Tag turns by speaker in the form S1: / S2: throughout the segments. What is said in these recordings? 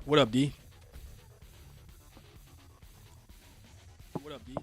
S1: What up, D? What up, D?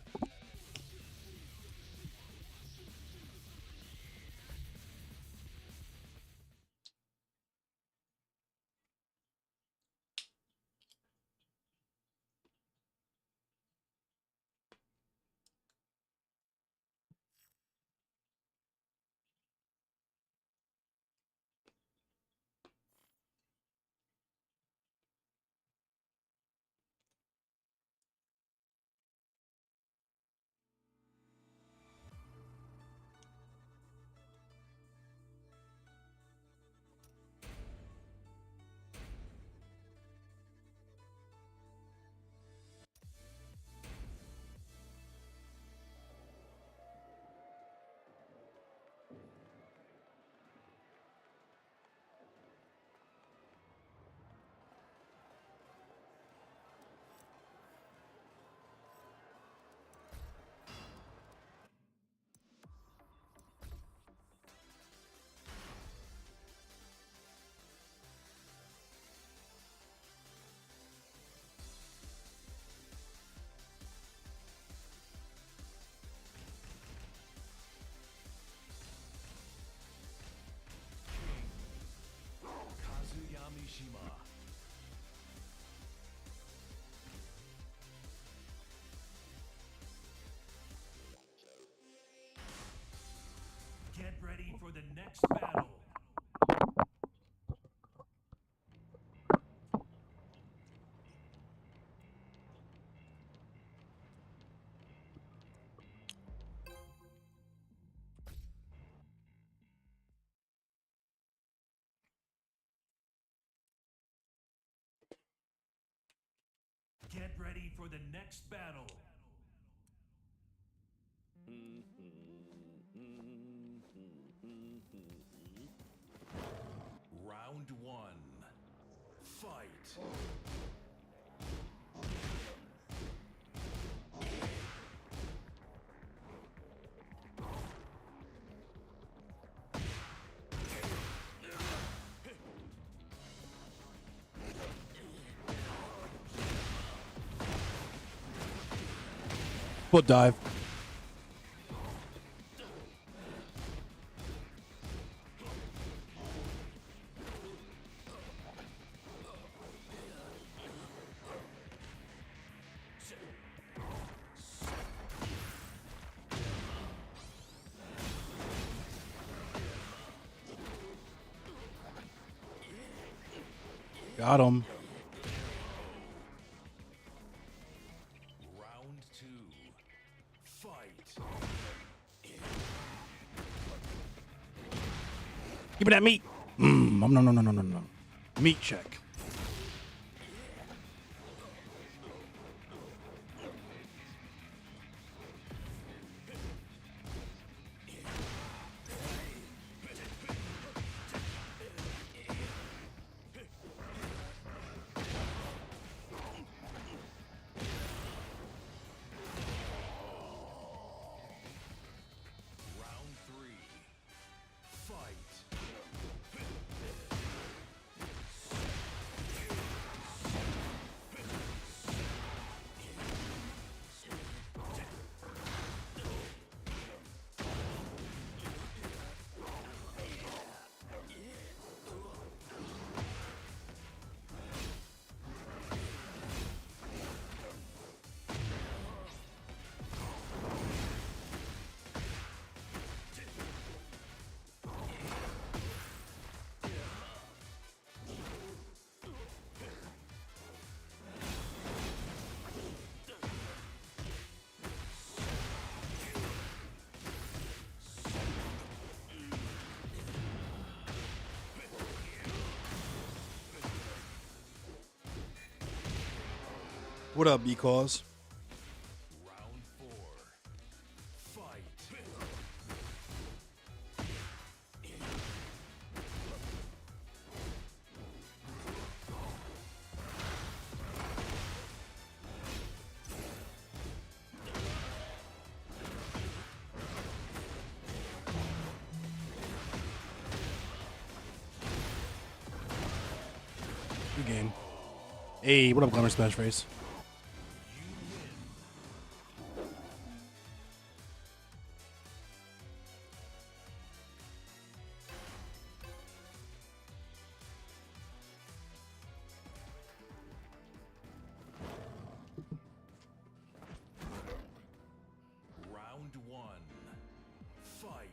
S2: Get ready for the next battle. Get ready for the next battle. Round one. Fight.
S1: Foot dive. Got him.
S2: Round two. Fight.
S1: Give me that meat. No. Meat check.
S2: Round three. Fight.
S1: What up, because?
S2: Round four. Fight.
S1: Good game. Hey, what up, Glamour Smash Face?
S2: Round one. Fight.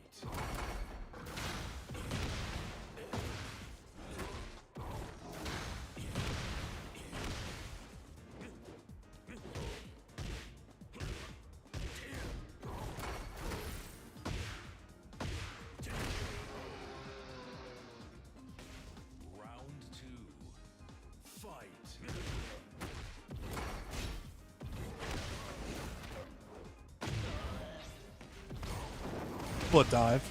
S2: Round two. Fight.
S1: Foot dive.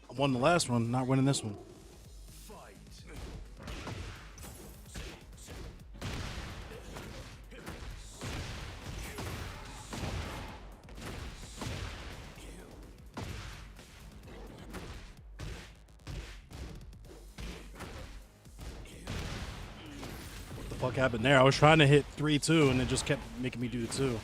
S1: I won the last one, not winning this one.
S2: Fight.
S1: What the fuck happened there? I was trying to hit 3-2 and it just kept making me do the 2.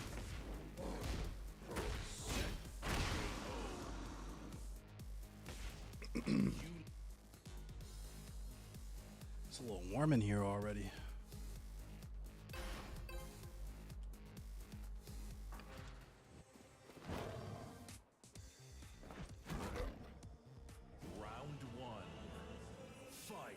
S1: It's a little warm in here already.
S2: Round one. Fight.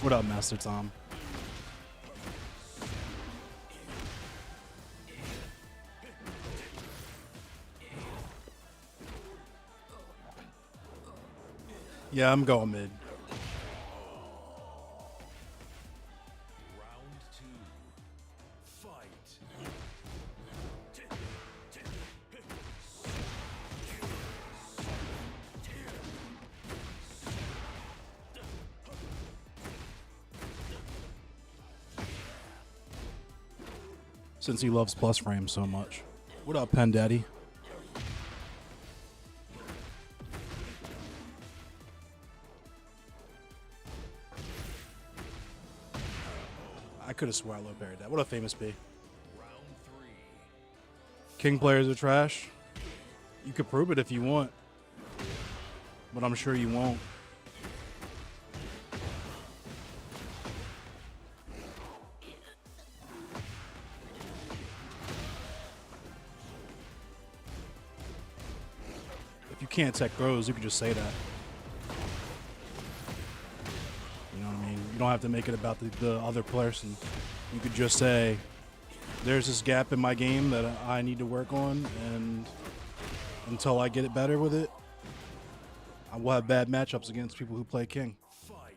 S1: What up, Master Tom? Yeah, I'm going mid.
S2: Round two. Fight.
S1: Since he loves plus frame so much. What up, Pen Daddy? I could have swore I low parried that. What a famous B.
S2: Round three.
S1: King players are trash. You could prove it if you want, but I'm sure you won't. If you can't tech grows, you could just say that. You know what I mean? You don't have to make it about the other person. You could just say, there's this gap in my game that I need to work on, and until I get it better with it, I will have bad matchups against people who play King.
S2: Fight.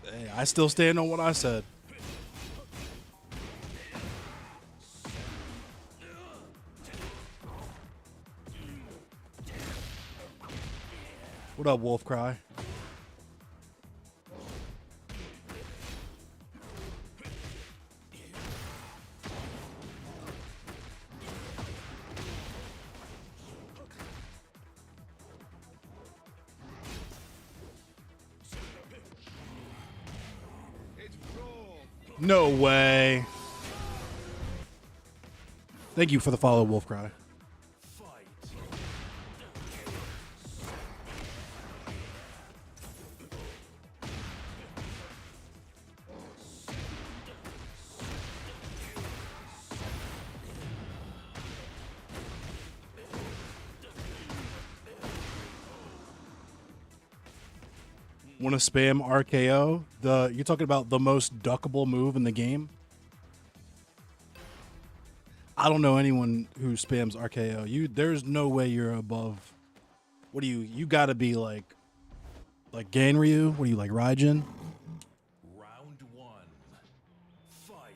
S1: Hey, I still stand on what I said. What up, Wolf Cry? No way. Thank you for the follow, Wolf Cry.
S2: Fight.
S1: Want to spam RKO? You're talking about the most duckable move in the game? I don't know anyone who spams RKO. There's no way you're above. What do you gotta be like Ganryu? What do you like, Raijin?
S2: Round one. Fight.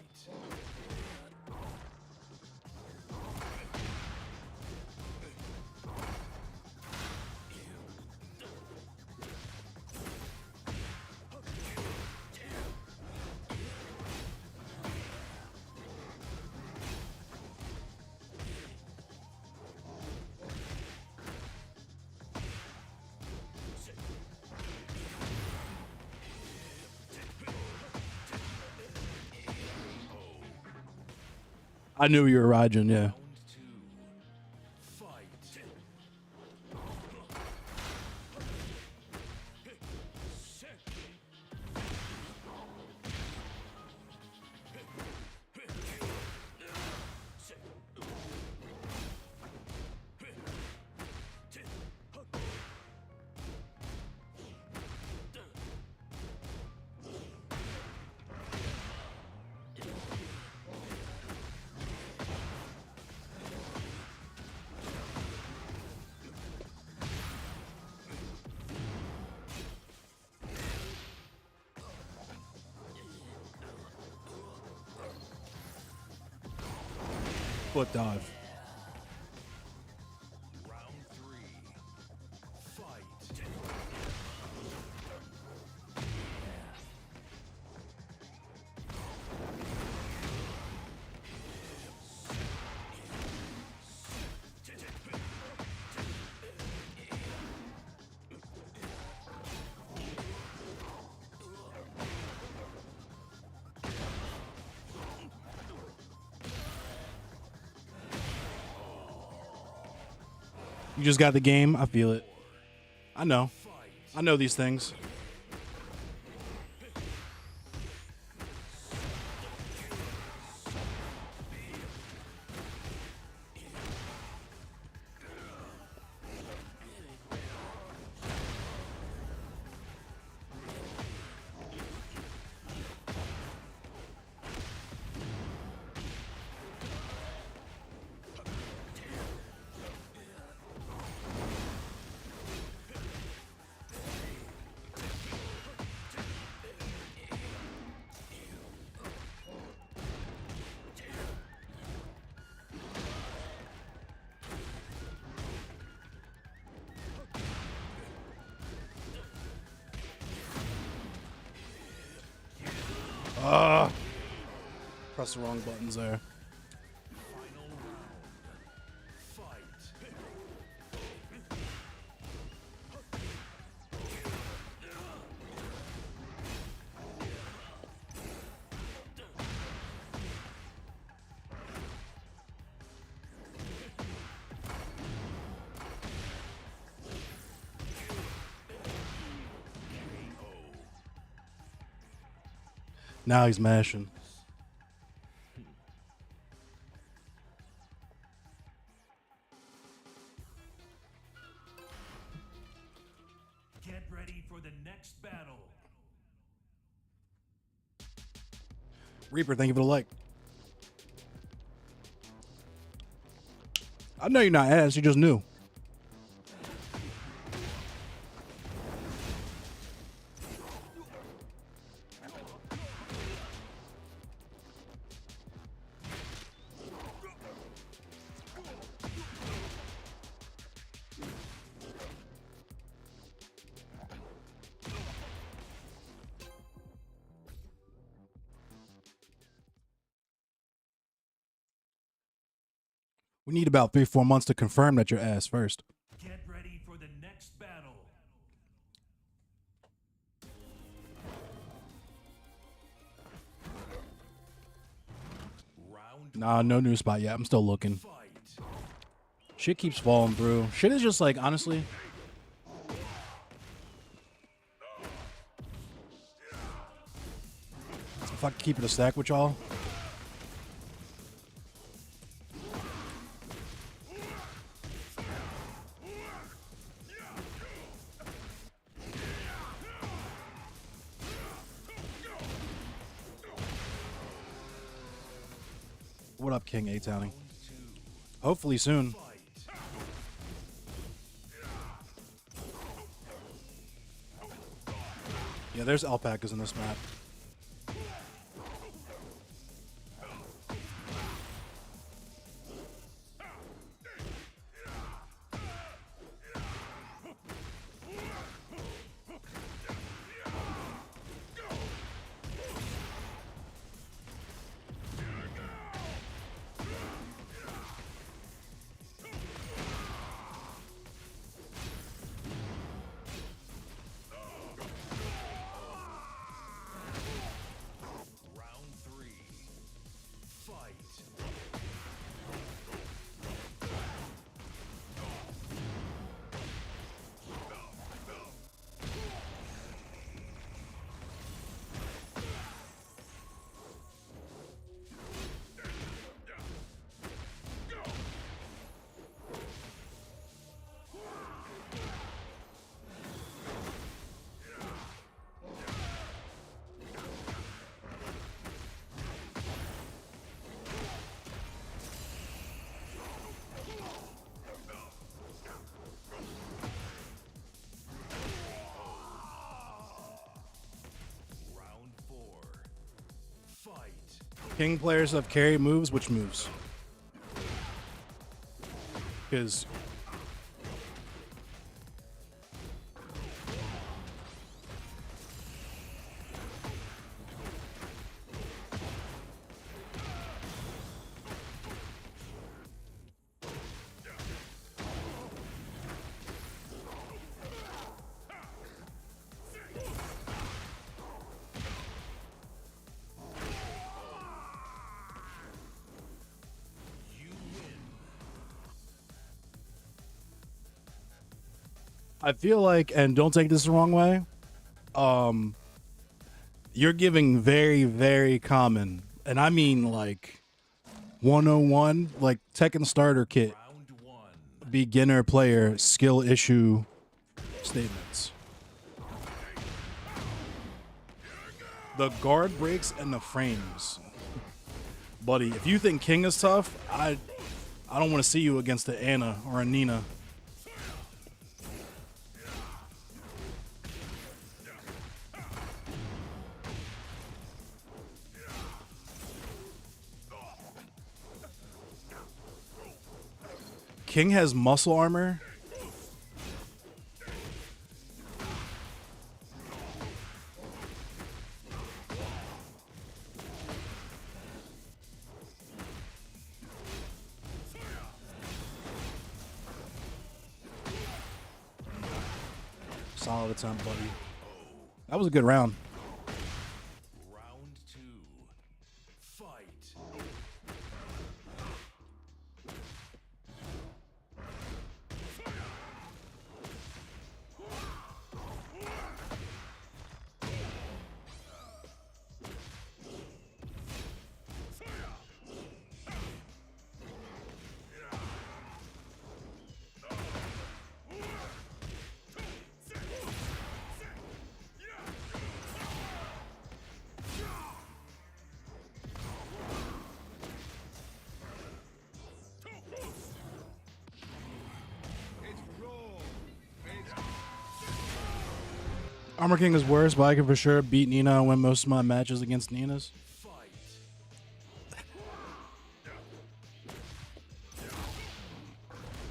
S1: I knew you were Raijin, yeah.
S2: Round two. Fight.
S1: Foot dive.
S2: Round three. Fight.
S1: You just got the game. I feel it. I know. I know these things. Press the wrong buttons there.
S2: Final round. Fight.
S1: Now he's mashing.
S2: Get ready for the next battle.
S1: Reaper, thank you for the like. I know you're not ass. You just knew. We need about 3-4 months to confirm that you're ass first.
S2: Get ready for the next battle. Round
S1: Nah, no new spot yet. I'm still looking.
S2: fight.
S1: Shit keeps falling through. Shit is just like, honestly. If I could keep it a stack with y'all. What up, King A-Towning? Hopefully soon. Yeah, there's alpacas in this map. King players have carry moves. Which moves? Because I feel like, and don't take this the wrong way, you're giving very, very common, and I mean like 101, like Tekken starter kit, beginner player skill issue statements. The guard breaks and the frames. Buddy, if you think King is tough, I don't want to see you against an Anna or a Nina. King has muscle armor. Solid attempt, buddy. That was a good round.
S2: Round 2. Fight.
S1: Armor King is worse, but I can for sure beat Nina and win most of my matches against Ninas.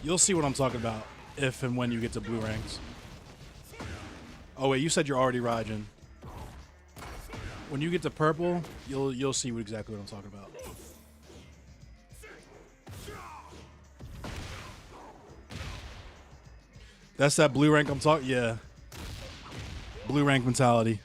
S1: You'll see what I'm talking about if and when you get to blue ranks. Oh wait, you said you're already Raijin. When you get to purple, you'll see exactly what I'm talking about. That's that blue rank I'm talking. Yeah, blue rank mentality.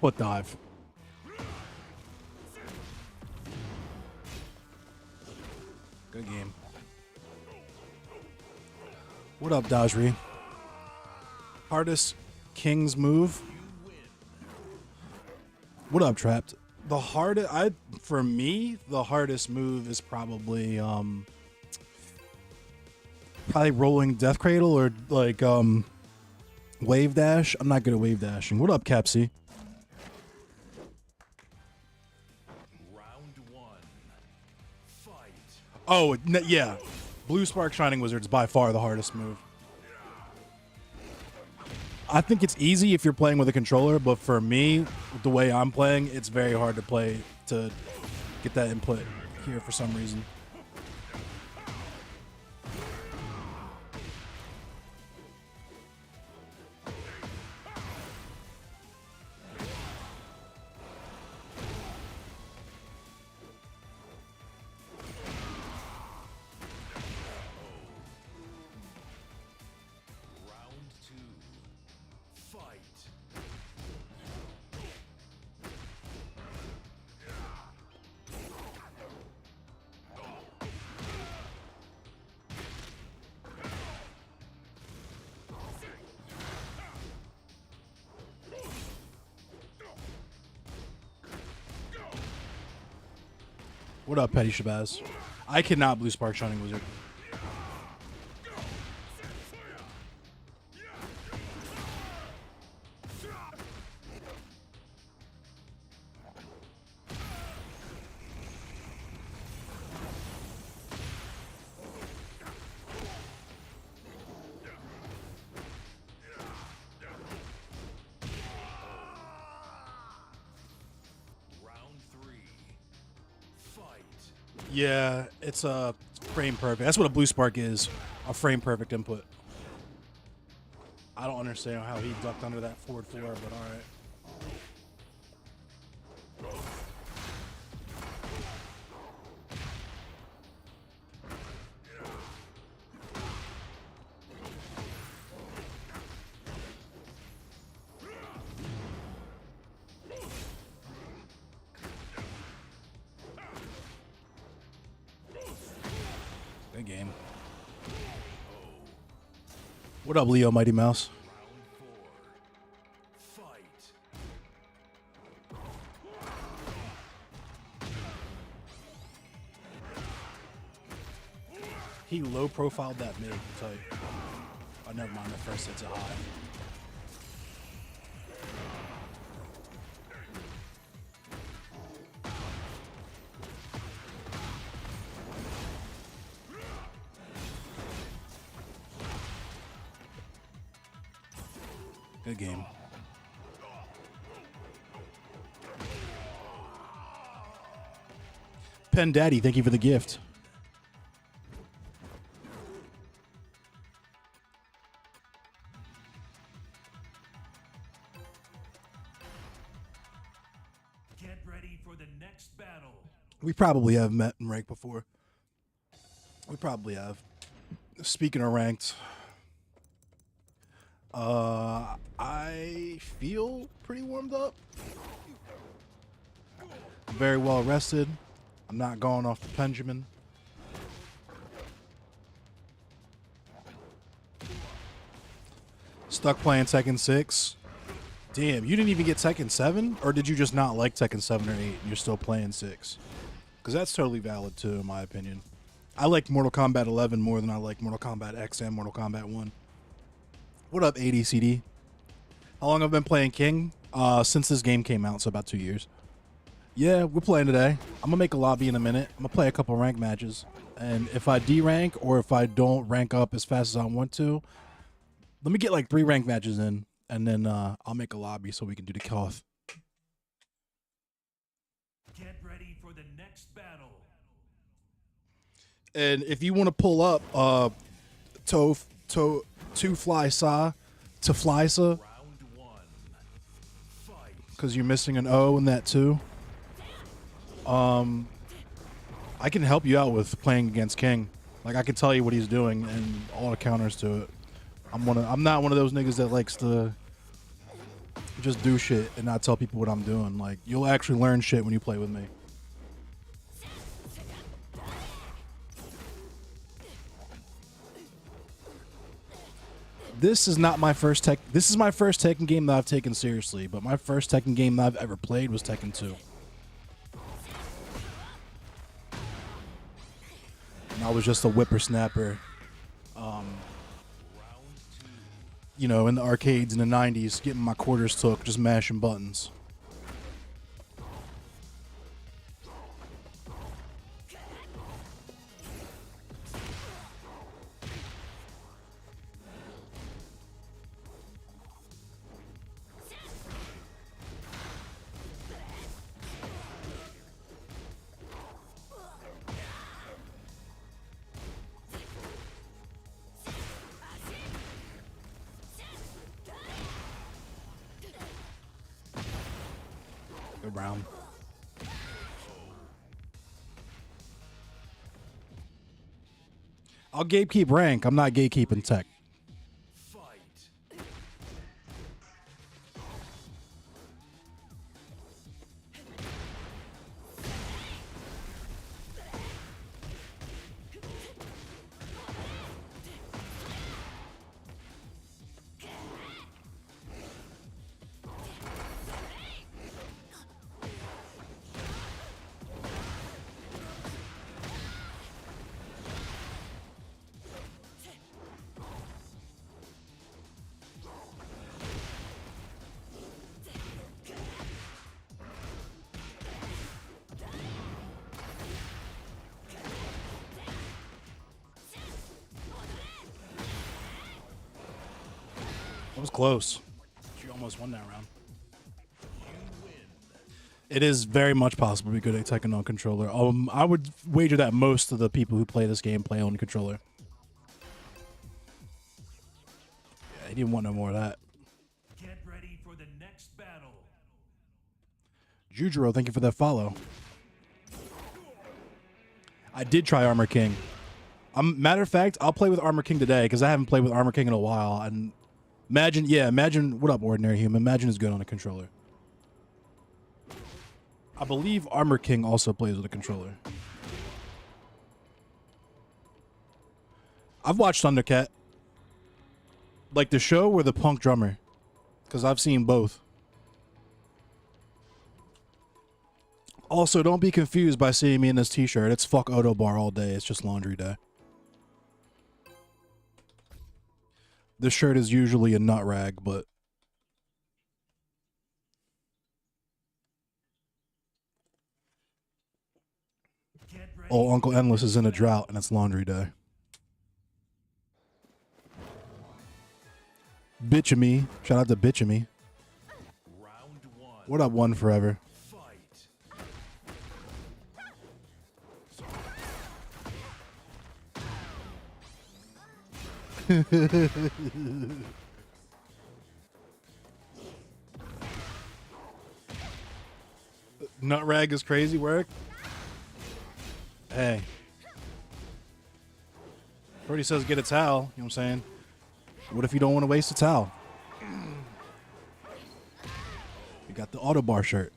S1: Foot dive. Good game. What up, Dajri? Hardest King's move. What up, Trapped? The hardest, for me, the hardest move is probably rolling Death Cradle or like wave dash. I'm not good at wave dashing. What up, Capsy?
S2: Round one. Fight.
S1: Oh, yeah. Blue Spark Shining Wizard's by far the hardest move. I think it's easy if you're playing with a controller, but for me, the way I'm playing, it's very hard to play to get that input here for some reason.
S2: Round two. Fight.
S1: What up, Petty Shabazz? I cannot Blue Spark Shining Wizard.
S2: Round three. Fight.
S1: Yeah, it's a frame perfect. That's what a Blue Spark is. A frame perfect input. I don't understand how he ducked under that forward floor, but alright. Good game. What up, Leo Mighty Mouse?
S2: Round four. Fight.
S1: He low profiled that mid, I'll tell you. Oh, never mind, the first hit's a high. Good game. Pen Daddy, thank you for the gift.
S2: Get ready for the next battle.
S1: We probably have met in rank before. We probably have. Speaking of ranked, I feel pretty warmed up. Very well rested. I'm not going off the Benjamin. Stuck playing Tekken 6. Damn, you didn't even get Tekken 7? Or did you just not like Tekken 7 or 8 and you're still playing 6? Because that's totally valid too, in my opinion. I like Mortal Kombat 11 more than I like Mortal Kombat X and Mortal Kombat 1. What up, ADCD? How long have I been playing King? Since this game came out, so about 2 years. Yeah, we're playing today. I'm gonna make a lobby in a minute. I'm gonna play a couple rank matches. And if I D-rank or if I don't rank up as fast as I want to, let me get like 3 rank matches in, and then I'll make a lobby so we can do the cloth.
S2: Get ready for the next battle.
S1: And if you want to pull up to fly sa to fly sa,
S2: Round one. Fight.
S1: because you're missing an O in that too. I can help you out with playing against King. Like I can tell you what he's doing and all the counters to it. I'm not one of those niggas that likes to just do shit and not tell people what I'm doing. Like, you'll actually learn shit when you play with me. This is not my first This is my first Tekken game that I've taken seriously, but my first Tekken game that I've ever played was Tekken 2. And I was just a whippersnapper, you know, in the arcades in the 90s, getting my quarters took, just mashing buttons. Good round. I'll gatekeep rank. I'm not gatekeeping tech. That was close. She almost won that round. It is very much possible to be good at Tekken on controller. I would wager that most of the people who play this game play on controller. Yeah, he didn't want no more of that.
S2: Get ready for the next battle.
S1: Jujiro, thank you for that follow. I did try Armor King. Matter of fact, I'll play with Armor King today because I haven't played with Armor King in a while. And imagine, what up, Ordinary Human? Imagine is good on a controller. I believe Armor King also plays with a controller. I've watched Thundercat. Like the show or the Punk Drummer? Because I've seen both. Also, don't be confused by seeing me in this t-shirt. It's fuck Odo Bar all day. It's just laundry day. This shirt is usually a nut rag, but... Oh, Uncle Endless is in a drought, and it's laundry day. Bitchamy. Shout out to Bitchamy. What up, One Forever? Nut rag is crazy work. Hey. Brody says get a towel. You know what I'm saying? What if you don't want to waste a towel? We got the Auto Bar shirt.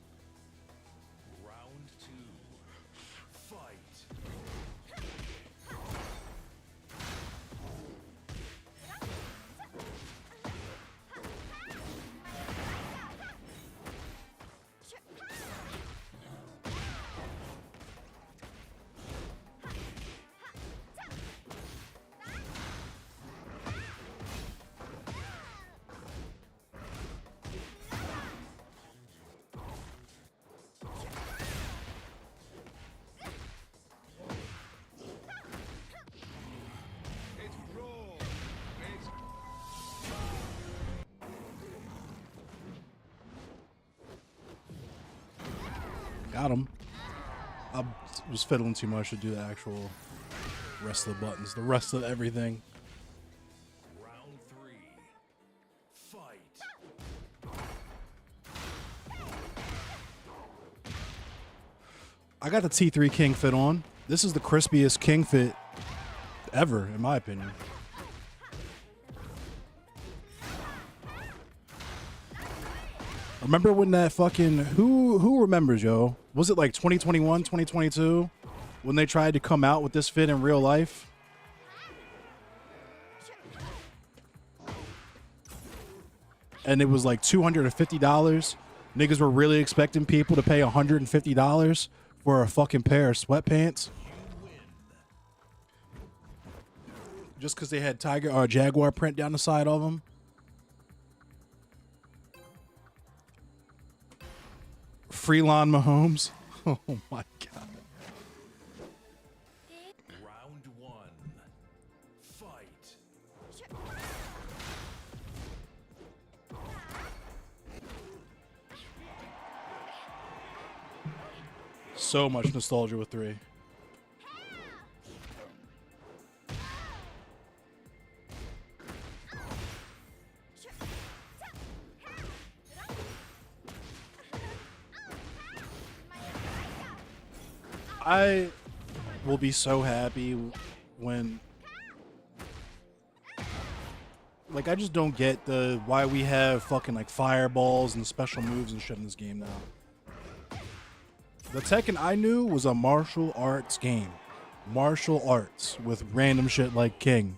S1: Got him. I was fiddling too much to do the actual rest of the buttons. The rest of everything.
S2: Round 3. Fight.
S1: I got the T3 King fit on. This is the crispiest King fit ever, in my opinion. Remember when that fucking who remembers, yo? Was it like 2021, 2022 when they tried to come out with this fit in real life? And it was like $250. Niggas were really expecting people to pay $150 for a fucking pair of sweatpants. Just because they had tiger or jaguar print down the side of them. Freelon Mahomes. Oh my god.
S2: Round one. Fight.
S1: So much nostalgia with 3. I will be so happy when, like, I just don't get the why we have fucking like fireballs and special moves and shit in this game now. The Tekken I knew was a martial arts game, martial arts with random shit like King,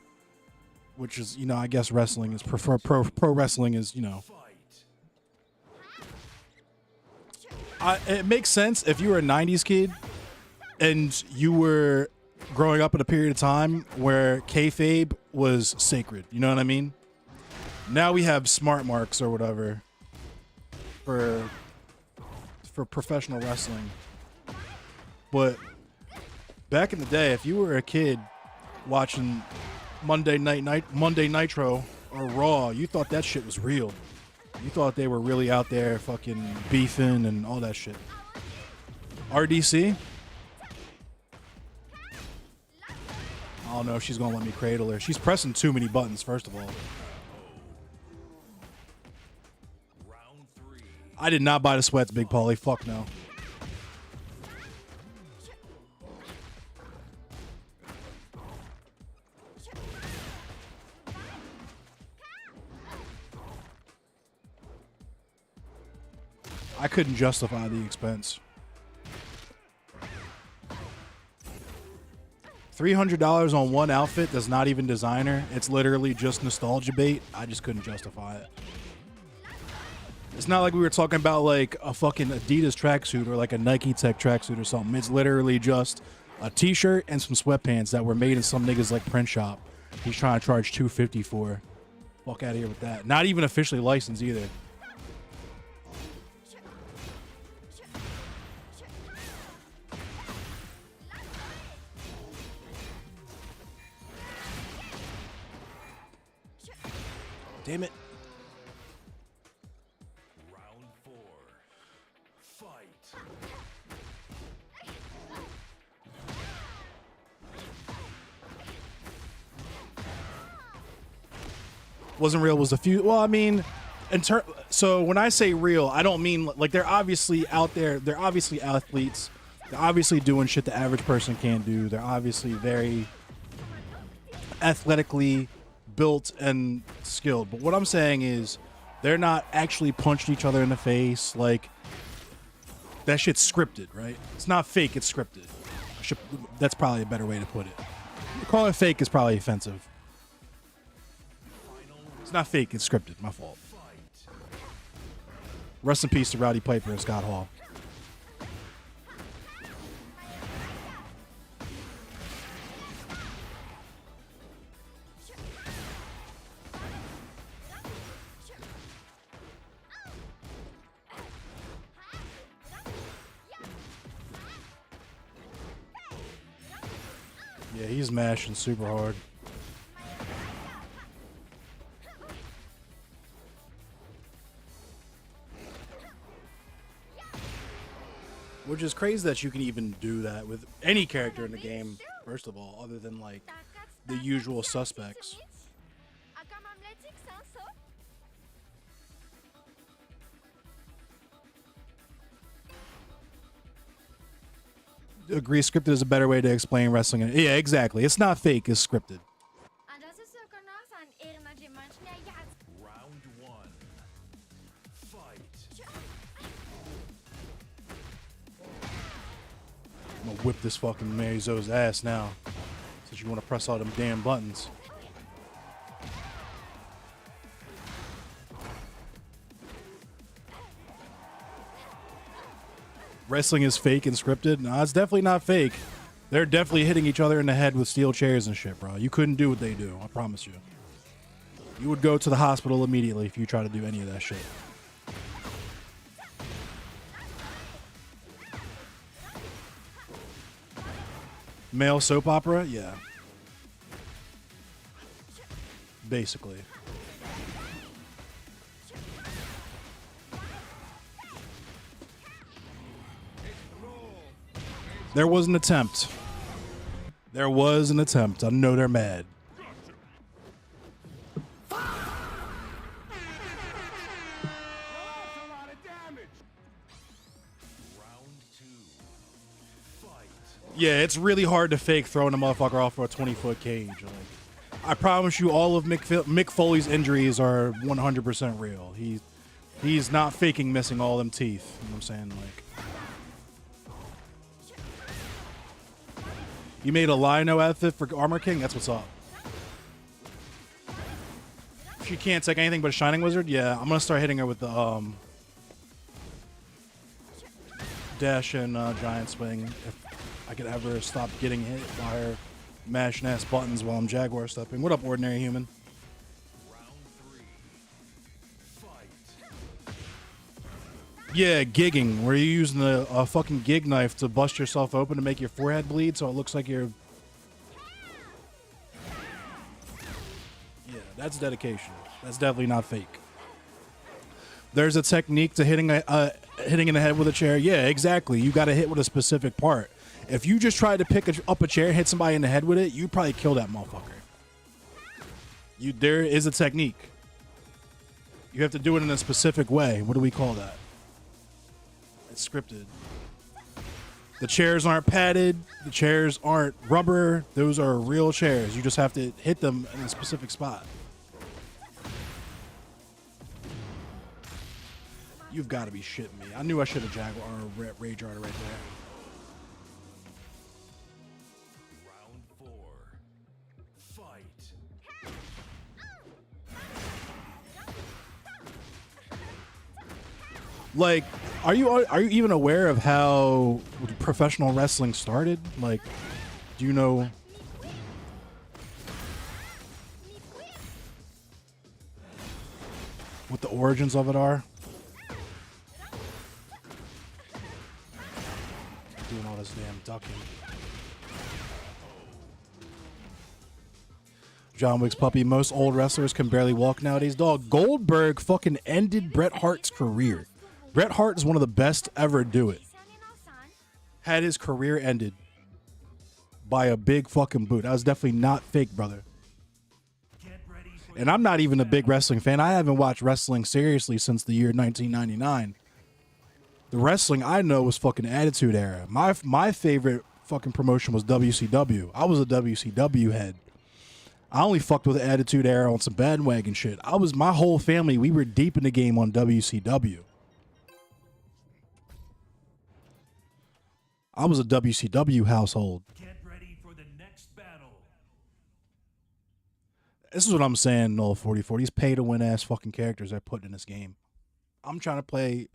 S1: which is, you know, I guess wrestling is pro wrestling is, you know. It makes sense if you were a 90s kid and you were growing up at a period of time where kayfabe was sacred. You know what I mean? Now we have smart marks or whatever for professional wrestling. But back in the day, if you were a kid watching Monday Nitro or Raw, you thought that shit was real. You thought they were really out there fucking beefing and all that shit. RDC? I don't know if she's gonna let me cradle her. She's pressing too many buttons, first of all.
S2: Round three.
S1: I did not buy the sweats, Big Paulie. Fuck no. I couldn't justify the expense. $300 on one outfit that's not even designer. It's literally just nostalgia bait. I just couldn't justify it. It's not like we were talking about like a fucking Adidas tracksuit or like a Nike Tech tracksuit or something. It's literally just a t-shirt and some sweatpants that were made in some niggas like print shop. He's trying to charge $250 for. Fuck out of here with that. Not even officially licensed either. Damn it.
S2: Round four. Fight.
S1: Wasn't real was a few. Well, I mean, so when I say real, I don't mean like they're obviously out there. They're obviously athletes. They're obviously doing shit the average person can't do. They're obviously very athletically built and skilled. But what I'm saying is they're not actually punching each other in the face. Like, that shit's scripted, right? It's not fake, it's scripted. That's probably a better way to put it. Calling it fake is probably offensive. It's not fake, it's scripted. My fault. Rest in peace to Rowdy Piper and Scott Hall. Yeah, he's mashing super hard. Which is crazy that you can even do that with any character in the game, first of all, other than like the usual suspects. Agree, scripted is a better way to explain wrestling. Yeah, exactly. It's not fake, it's scripted.
S2: Round one. Fight.
S1: whip this fucking Mary Zo's ass now. Since you want to press all them damn buttons. Wrestling is fake and scripted? No, it's definitely not fake. They're definitely hitting each other in the head with steel chairs and shit, bro. You couldn't do what they do, I promise you. You would go to the hospital immediately if you try to do any of that shit. Male soap opera? Yeah. Basically. There was an attempt. There was an attempt. I know they're mad. Yeah, it's really hard to fake throwing a motherfucker off for a 20-foot cage. Like, I promise you, all of Mick Foley's injuries are 100% real. He's not faking missing all them teeth. You know what I'm saying? Like, you made a Lino outfit for Armor King? That's what's up. If she can't take anything but a Shining Wizard, yeah, I'm gonna start hitting her with the dash and Giant Swing. If I could ever stop getting hit by her mashing ass buttons while I'm Jaguar stepping. What up, Ordinary Human? Yeah, gigging, where you're using a fucking gig knife to bust yourself open to make your forehead bleed so it looks like you're... Yeah, that's dedication. That's definitely not fake. There's a technique to hitting in the head with a chair. Yeah, exactly. You got to hit with a specific part. If you just tried to pick up a chair and hit somebody in the head with it, you'd probably kill that motherfucker. There is a technique. You have to do it in a specific way. What do we call that? It's scripted. The chairs aren't padded. The chairs aren't rubber. Those are real chairs. You just have to hit them in a specific spot. You've got to be shitting me. I knew I should have Jaguar or Rage Rider right there.
S2: Round 4. Fight.
S1: Like, are you even aware of how professional wrestling started? Like, do you know? What the origins of it are? Doing all this damn ducking. John Wick's puppy. Most old wrestlers can barely walk nowadays. Dog, Goldberg fucking ended Bret Hart's career. Bret Hart is one of the best ever do it. Had his career ended by a big fucking boot. That was definitely not fake, brother. And I'm not even a big wrestling fan. I haven't watched wrestling seriously since the year 1999. The wrestling I know was fucking Attitude Era. My favorite fucking promotion was WCW. I was a WCW head. I only fucked with Attitude Era on some bandwagon shit. My whole family, we were deep in the game on WCW. I was a WCW household.
S2: Get ready for the next battle.
S1: This is what I'm saying, Null 44. These pay-to-win ass fucking characters they're putting in this game. I'm trying to play...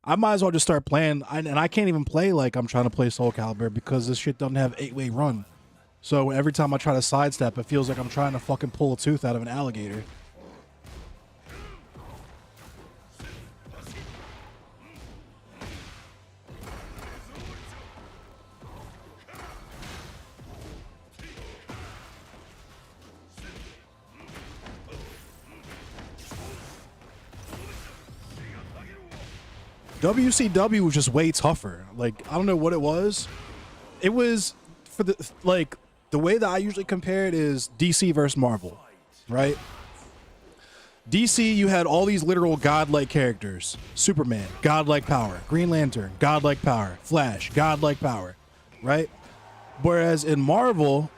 S1: I might as well just start playing, and I can't even play like I'm trying to play Soul Calibur because this shit doesn't have 8-way run. So every time I try to sidestep, it feels like I'm trying to fucking pull a tooth out of an alligator. WCW was just way tougher. Like, I don't know what it was. It was for the way that I usually compare it is DC versus Marvel, right? DC, you had all these literal godlike characters. Superman, godlike power. Green Lantern, godlike power. Flash, godlike power, right? Whereas in Marvel,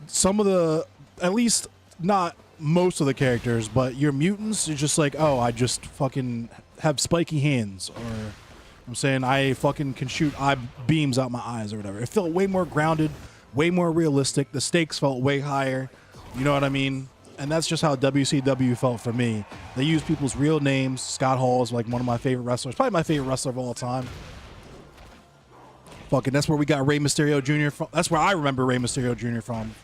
S1: some of the, at least not most of the characters, but your mutants, you're just like, oh, I just fucking have spiky hands, or I'm saying I fucking can shoot eye beams out my eyes or whatever. It felt way more grounded, way more realistic. The stakes felt way higher. You know what I mean? And that's just how WCW felt for me. They use people's real names. Scott Hall is like one of my favorite wrestlers, probably my favorite wrestler of all time. Fucking, that's where we got Rey Mysterio Jr. from. That's where I remember Rey Mysterio Jr. from.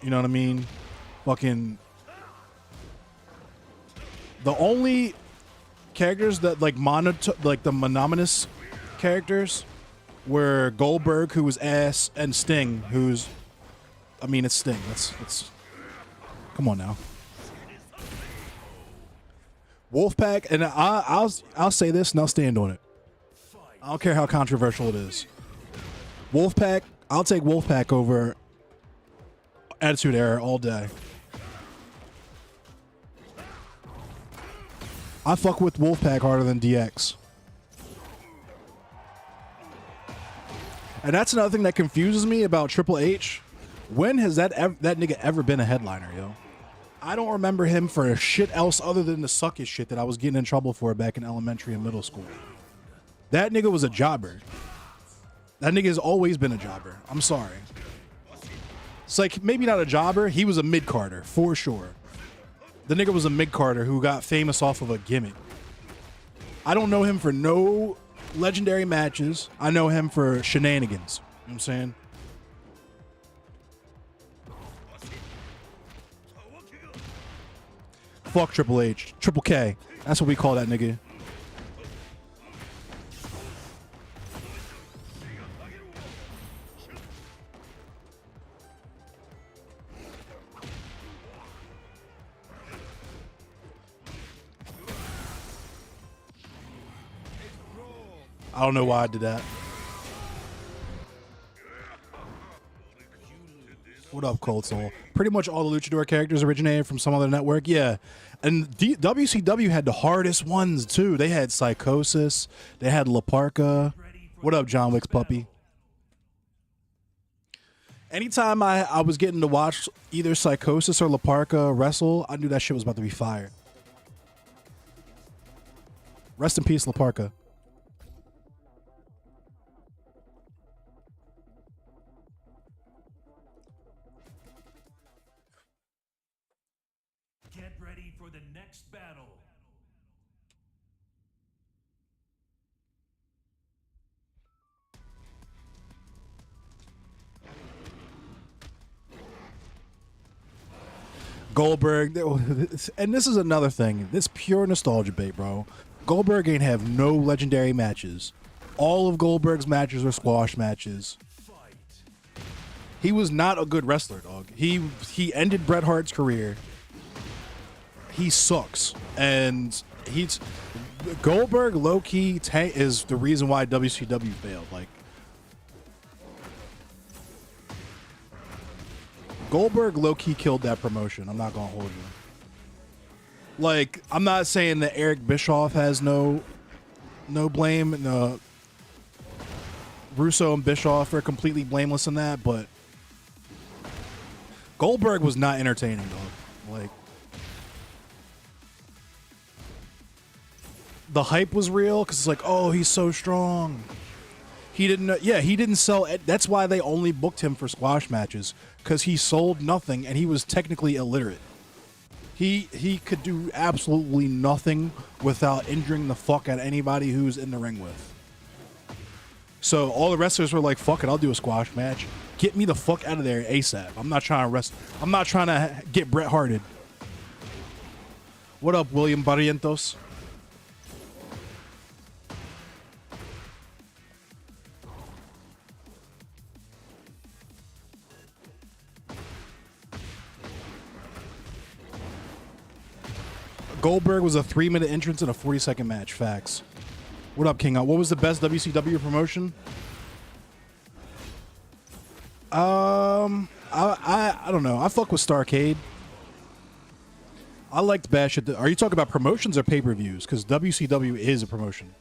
S1: You know what I mean? Fucking, the only characters that like the monotonous characters were Goldberg, who was ass, and Sting, who's, I mean, it's Sting. It's come on now. Wolfpack, and I'll say this and I'll stand on it. I don't care how controversial it is. Wolfpack, I'll take Wolfpack over Attitude Era all day. I fuck with Wolfpack harder than DX. And that's another thing that confuses me about Triple H. When has that nigga ever been a headliner, yo? I don't remember him for a shit else other than the suckish shit that I was getting in trouble for back in elementary and middle school. That nigga was a jobber. That nigga has always been a jobber. I'm sorry. It's like, maybe not a jobber. He was a mid-carder, for sure. The nigga was a mid-carder who got famous off of a gimmick. I don't know him for no legendary matches. I know him for shenanigans. You know what I'm saying? Fuck Triple H. Triple K. That's what we call that nigga. I don't know why I did that. What up, Cold Soul? Pretty much all the Luchador characters originated from some other network. Yeah. And WCW had the hardest ones, too. They had Psychosis. They had La Parka. What up, John Wick's puppy? Anytime I was getting to watch either Psychosis or La Parka wrestle, I knew that shit was about to be fire. Rest in peace, La Parka.
S2: Get ready for the next battle.
S1: Goldberg, and this is another thing. This pure nostalgia bait, bro. Goldberg ain't have no legendary matches. All of Goldberg's matches were squash matches. He was not a good wrestler, dog. He ended Bret Hart's career. He sucks, and he's Goldberg. Low key is the reason why WCW failed. Like, Goldberg low key killed that promotion. I'm not gonna hold you. Like, I'm not saying that Eric Bischoff has no blame. No, Russo and Bischoff are completely blameless in that, but Goldberg was not entertaining, dog. Like, the hype was real because it's like, oh, he's so strong. He didn't. Yeah, he didn't sell. That's why they only booked him for squash matches, because he sold nothing and he was technically illiterate. He could do absolutely nothing without injuring the fuck out of anybody who's in the ring with. So all the wrestlers were like, fuck it, I'll do a squash match. Get me the fuck out of there ASAP. I'm not trying to wrestle. I'm not trying to get Bret Harted. What up, William Barrientos? Goldberg was a 3-minute entrance in a 40-second match. Facts. What up, King? What was the best WCW promotion? I don't know. I fuck with Starrcade. I liked Bash at the... Are you talking about promotions or pay-per-views? Because WCW is a promotion.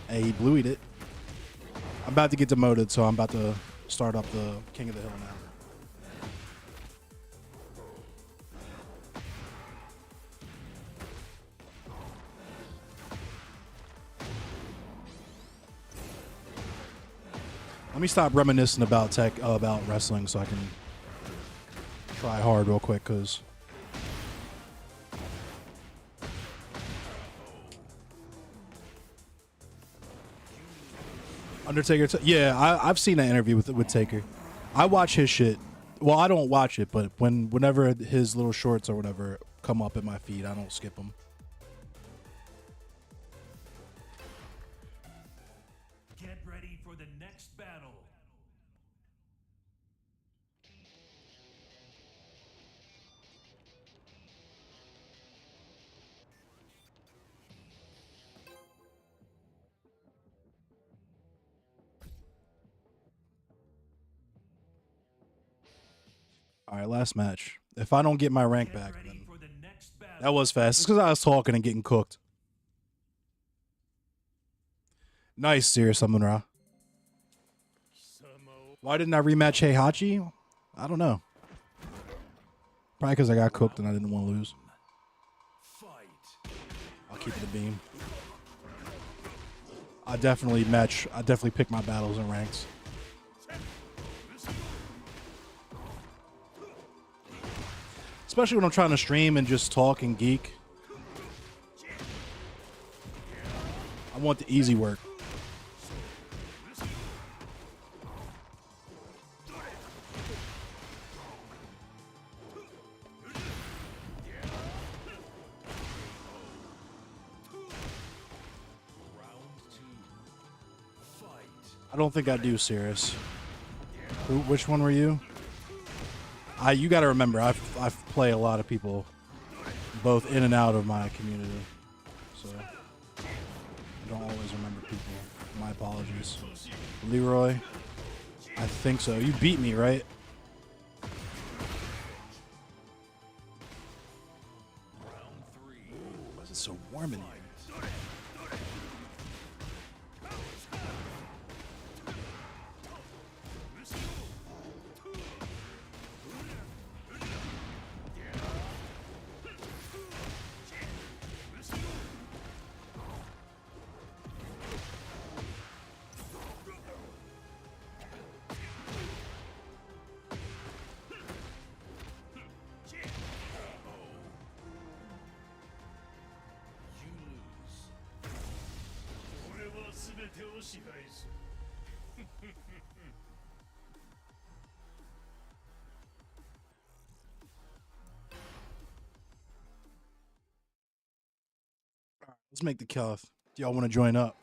S1: Hey, he blueyed it. I'm about to get demoted, so I'm about to start up the King of the Hill now. Let me stop reminiscing about about wrestling so I can try hard real quick, cause Undertaker. Yeah, I've seen that interview with Taker. I watch his shit. Well, I don't watch it, but whenever his little shorts or whatever come up in my feed, I don't skip them.
S2: Get ready for the next battle.
S1: All right, last match. If I don't get my rank
S2: Get
S1: back,
S2: ready
S1: then
S2: for the next battle.
S1: that was fast. It's because I was talking and getting cooked. Nice, Serious Summon Ra. Why didn't I rematch Heihachi? I don't know. Probably because I got cooked and I didn't want to lose.
S2: Fight.
S1: I'll keep it a beam. I definitely pick my battles and ranks. Especially when I'm trying to stream and just talk and geek. I want the easy work. I don't think I do, Serious. Which one were you? You got to remember, I play a lot of people, both in and out of my community, so I don't always remember people. My apologies. Leroy, I think so. You beat me, right? Why is it so warm in here? Let's make the cuff. Do y'all want to join up?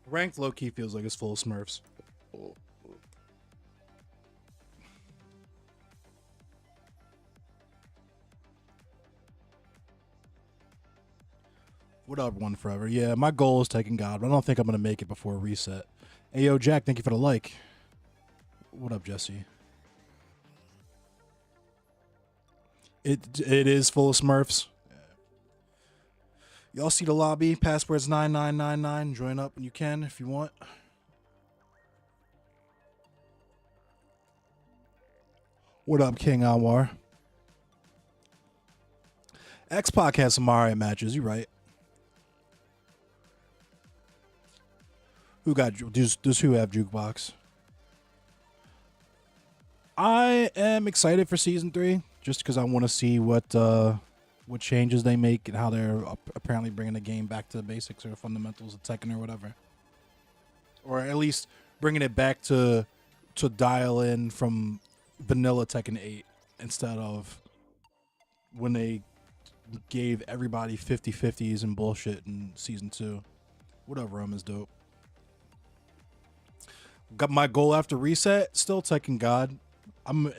S1: Ranked low-key feels like it's full of Smurfs. What up, One Forever? Yeah, my goal is Tekken God, but I don't think I'm going to make it before reset. Hey, yo, Jack, thank you for the like. What up, Jesse? It is full of Smurfs. Y'all see the lobby? Password's 9999. Join up when you can if you want. What up, King Anwar? X-Pac has some Mario matches. You right. Who got does who have Jukebox? I am excited for season 3 just because I want to see what changes they make and how they're apparently bringing the game back to the basics or fundamentals of Tekken or whatever, or at least bringing it back to dial in from vanilla Tekken 8 instead of when they gave everybody 50-50s and bullshit in season 2. What up, Rome is dope. Got my goal after reset, still Tekken God.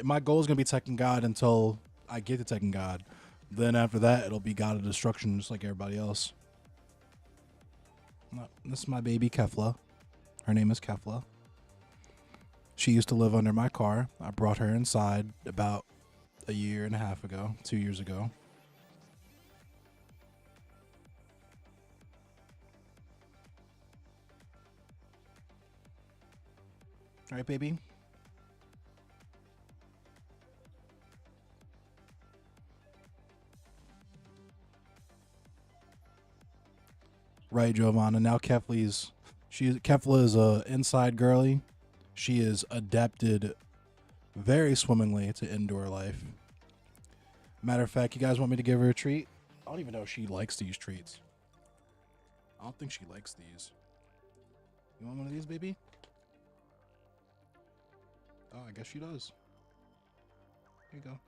S1: My goal is gonna be Tekken God until I get to Tekken God. Then after that, it'll be God of Destruction, just like everybody else. This is my baby Kefla. Her name is Kefla. She used to live under my car. I brought her inside about a year and a half ago, 2 years ago. All right, baby. Right, Giovanna. Now Kefla is a inside girly. She is adapted very swimmingly to indoor life. Matter of fact, you guys want me to give her a treat? I don't even know if she likes these treats. I don't think she likes these. You want one of these, baby? Oh, I guess she does. Here you go.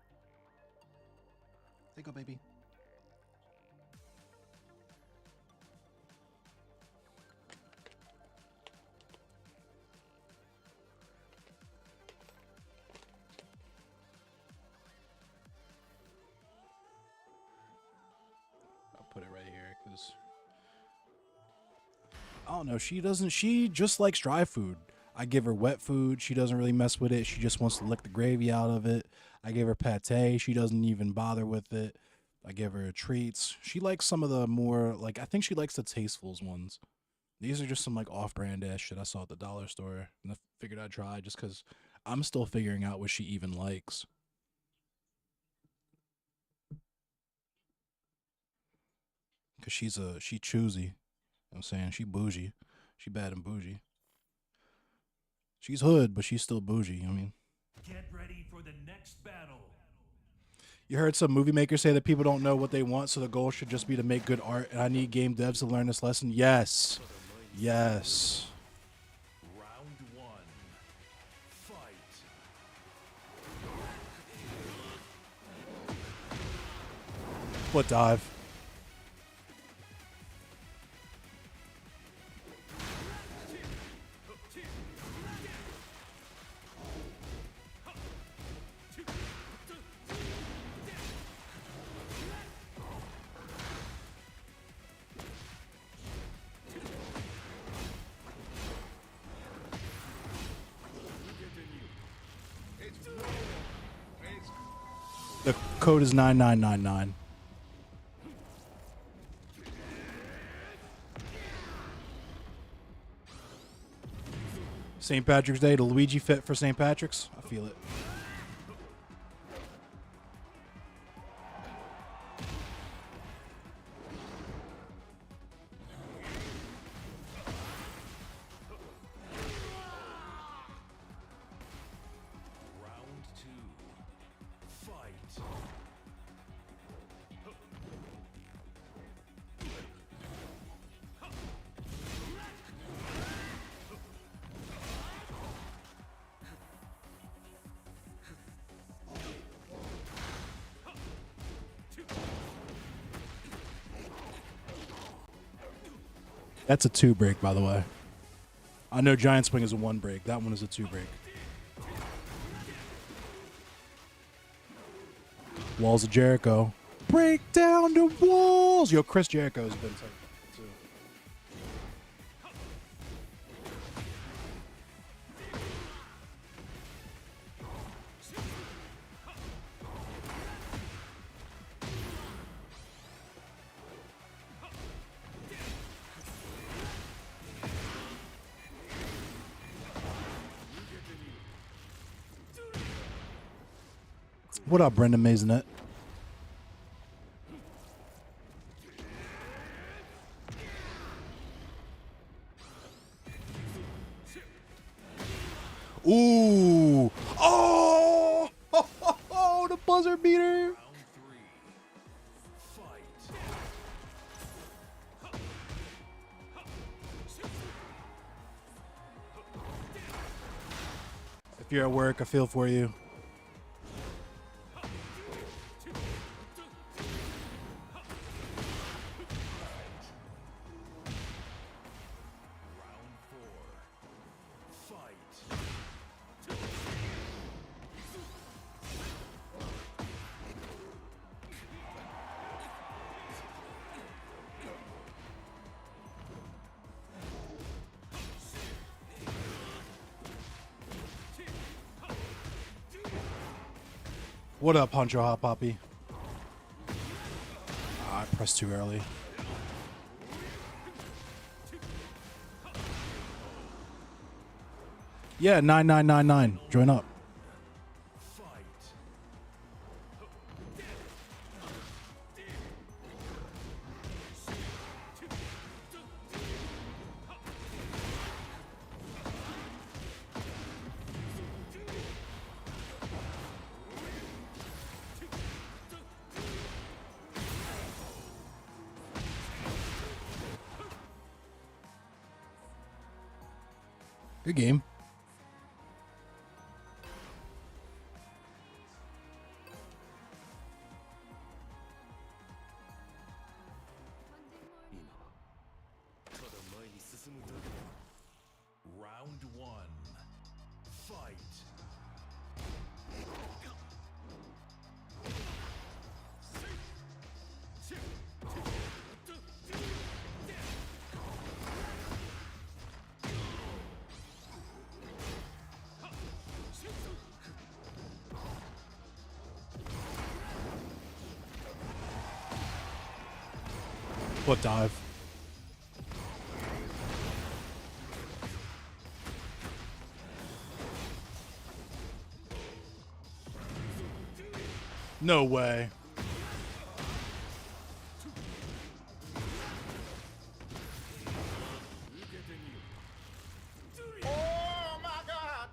S1: There you go, baby. I'll put it right here because I don't know. She just likes dry food. I give her wet food. She doesn't really mess with it. She just wants to lick the gravy out of it. I give her pate. She doesn't even bother with it. I give her treats. She likes some of the more, like, I think she likes the Tastefuls ones. These are just some, like, off-brand ass shit I saw at the dollar store. And I figured I'd try just because I'm still figuring out what she even likes. Because she choosy. You know what I'm saying? She bougie. She bad and bougie. She's hood, but she's still bougie. I mean,
S2: Get ready for the next battle.
S1: you heard some movie makers say that people don't know what they want, so the goal should just be to make good art. And I need game devs to learn this lesson. Yes. Yes.
S2: Round 1. Fight.
S1: What dive? The code is 9999. St. Patrick's Day, the Luigi fit for St. Patrick's. I feel it.
S2: Round 2. Fight.
S1: That's a 2 break, by the way. I know Giant Swing is a 1 break. That one is a 2 break. Walls of Jericho. Break down the walls. Yo, Chris Jericho's been taken too. What up, Brendan Maisonette? Ooh! Oh! Oh, the buzzer beater!
S2: Round 3. Fight.
S1: If you're at work, I feel for you. What up, Honcho Hot Poppy? I pressed too early. Yeah, 9999. Join up. Good game.
S2: Round one. Fight.
S1: Foot dive. No way.
S3: Oh my God!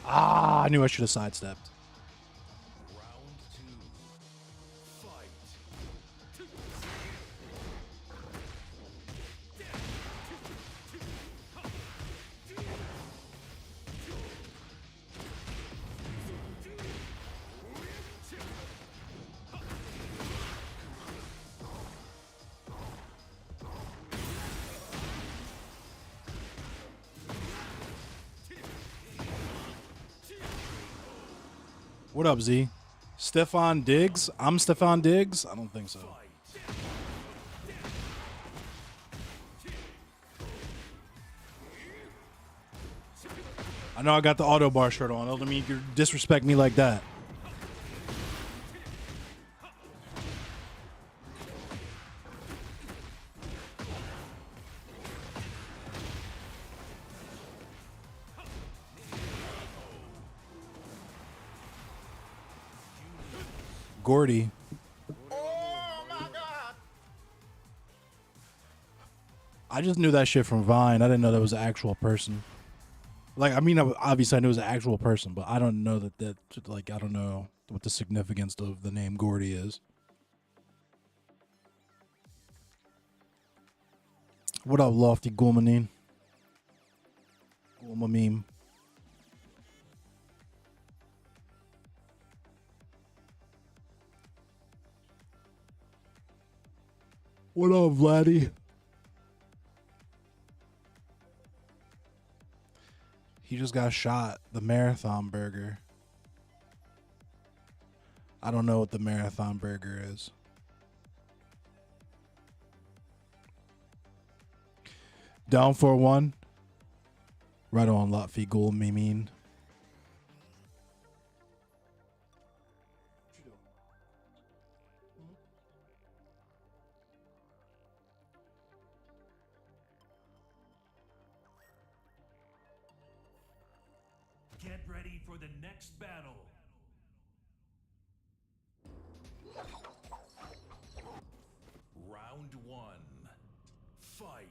S1: Ah, I knew I should have sidestepped.
S2: Round two. Fight.
S1: What up, Z? Stefan Diggs? I'm Stefan Diggs? I don't think so. I know I got the auto bar shirt on. That doesn't mean you disrespect me like that. Gordy.
S3: Oh my God!
S1: I just knew that shit from Vine. I didn't know that was an actual person. Like, I mean, obviously I knew it was an actual person, but I don't know that like, I don't know what the significance of the name Gordy is. What up, Lofty Gulmanine? Gulmameme. What up, Vladdy? He just got shot. The Marathon Burger. I don't know what the Marathon Burger is. Down for one. Right on, Lotfi Ghoul Mimine.
S2: Get ready for the next battle. Round one. Fight.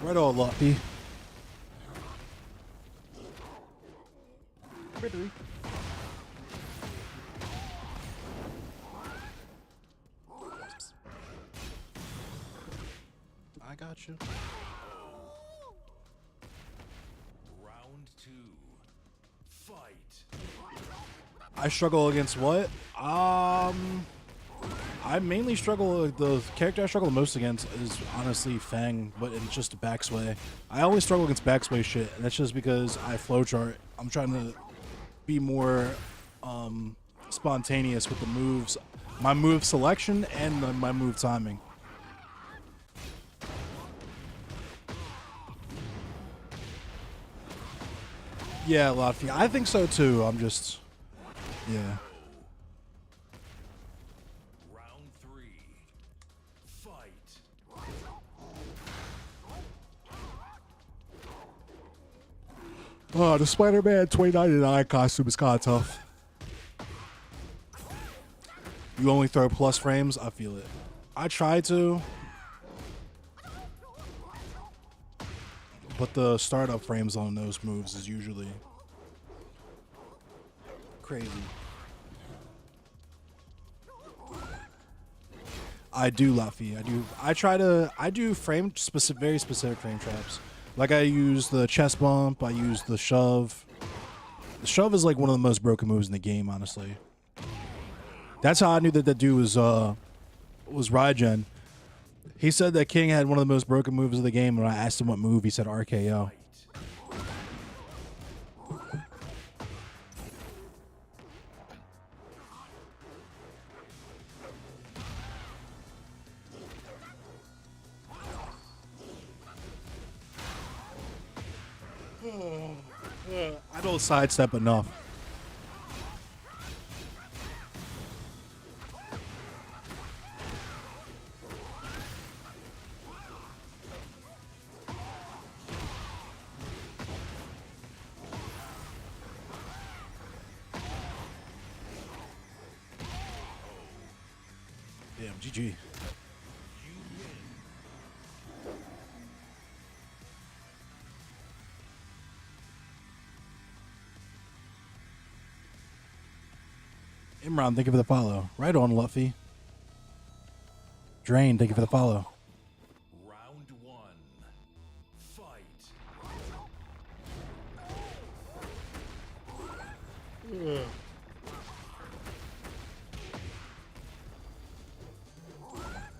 S1: Right on, Lotfi. I got you.
S2: Round two. Fight.
S1: I struggle against what? I I mainly struggle. The character I struggle the most against is honestly Fang, but it's just backsway. I always struggle against backsway shit, and that's just because I flowchart. I'm trying to be more spontaneous with the moves, my move selection and my move timing. Yeah, Latvia. I think so too. I'm just, yeah.
S2: Round 3. Fight.
S1: Oh, the Spider-Man 2099 costume is kind of tough. You only throw plus frames? I feel it. I try to. But the startup frames on those moves is usually crazy. I do, Laffy. I do very specific frame traps. Like I use the chest bump, I use the shove. The shove is like one of the most broken moves in the game, honestly. That's how I knew that that dude was Raijin. He said that King had one of the most broken moves of the game. When I asked him what move, he said RKO. I don't sidestep enough. Damn, GG. Imran, thank you for the follow. Right on, Luffy. Drain, thank you for the follow.
S2: Round 1. Fight.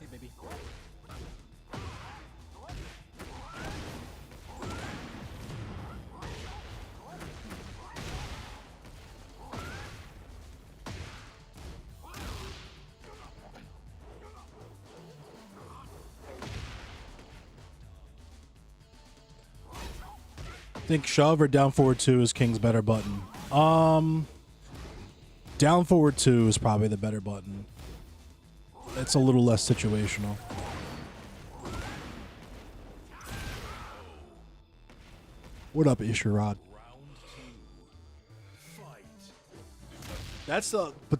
S1: Hey, baby. Think shove or down forward 2 is King's better button. Down forward 2 is probably the better button. It's a little less situational. What up, Isherod?
S2: Round 2. Fight.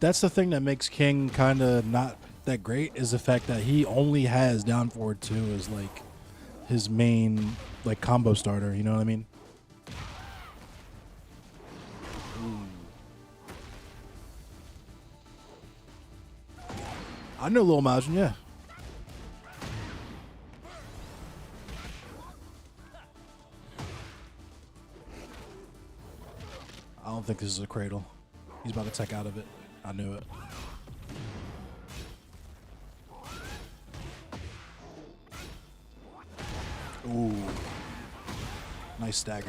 S1: That's the thing that makes King kind of not that great is the fact that he only has down forward 2 as like his main like combo starter, you know what I mean? I know Lil Majin, yeah. I don't think this is a cradle. He's about to tech out of it. I knew it. Ooh. Nice stagger.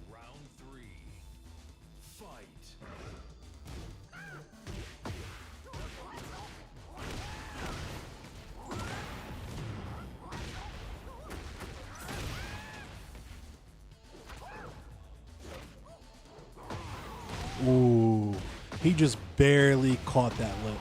S2: Round 3. Fight.
S1: Ooh. He just barely caught that lip.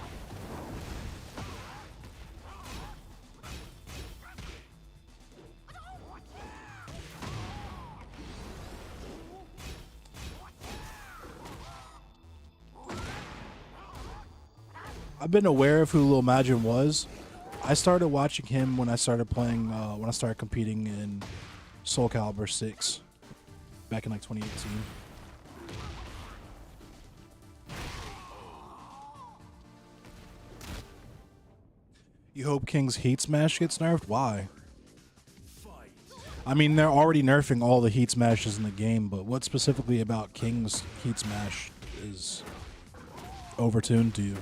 S1: I've been aware of who Lil Majin was. I started watching him when I started playing, when I started competing in Soul Calibur 6 back in like 2018. You hope King's Heat Smash gets nerfed? Why?
S2: Fight.
S1: I mean, they're already nerfing all the heat smashes in the game, but what specifically about King's heat smash is overtuned to you?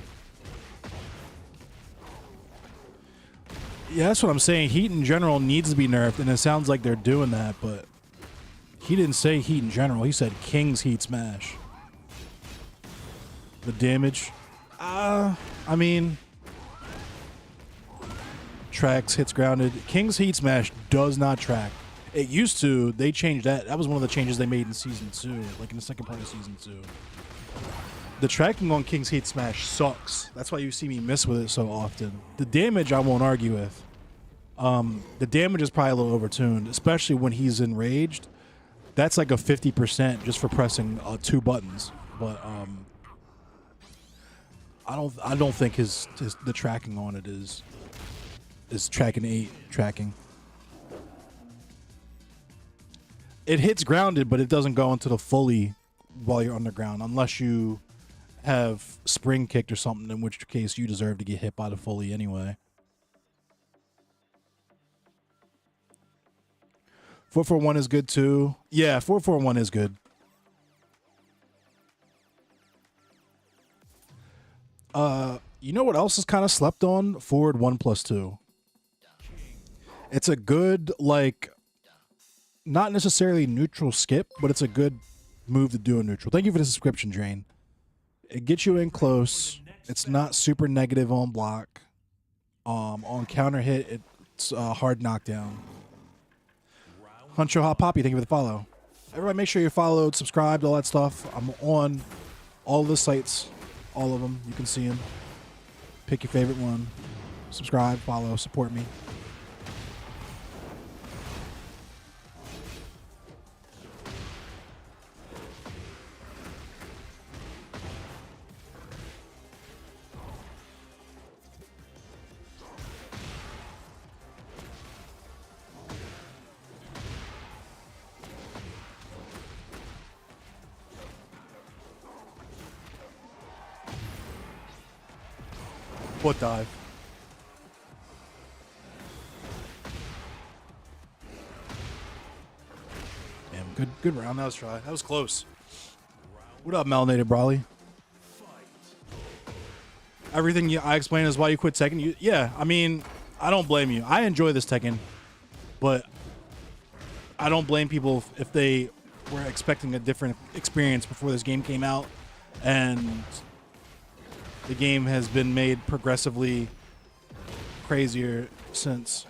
S1: Yeah, that's what I'm saying. Heat in general needs to be nerfed, and it sounds like they're doing that, but he didn't say heat in general. He said King's heat smash. The damage, I mean, tracks, hits grounded. King's heat smash does not track. It used to. They changed that. That was one of the changes they made in Season 2, like in the second part of Season 2. The tracking on King's heat smash sucks. That's why you see me miss with it so often. The damage I won't argue with. The damage is probably a little overtuned, especially when he's enraged. That's like a 50% just for pressing 2 buttons. But I don't think the tracking on it is tracking 8 tracking. It hits grounded, but it doesn't go into the fully while you're underground, unless you have spring kicked or something, in which case you deserve to get hit by the fully anyway. 441 is good too. Yeah, 441 is good. You know what else is kind of slept on? Forward 1+2. It's a good, like, not necessarily neutral skip, but it's a good move to do a neutral. Thank you for the subscription, Drain. It gets you in close. It's not super negative on block. On counter hit, it's a hard knockdown. Huncho Hot Poppy, thank you for the follow. Everybody make sure you're followed, subscribed, all that stuff. I'm on all the sites, all of them. You can see them. Pick your favorite one. Subscribe, follow, support me. Foot dive. Damn, good round. That was try. That was close. What up, Melanated Brawley? Everything I explained is why you quit Tekken. Yeah, I mean, I don't blame you. I enjoy this Tekken, but I don't blame people if they were expecting a different experience before this game came out, and the game has been made progressively crazier since.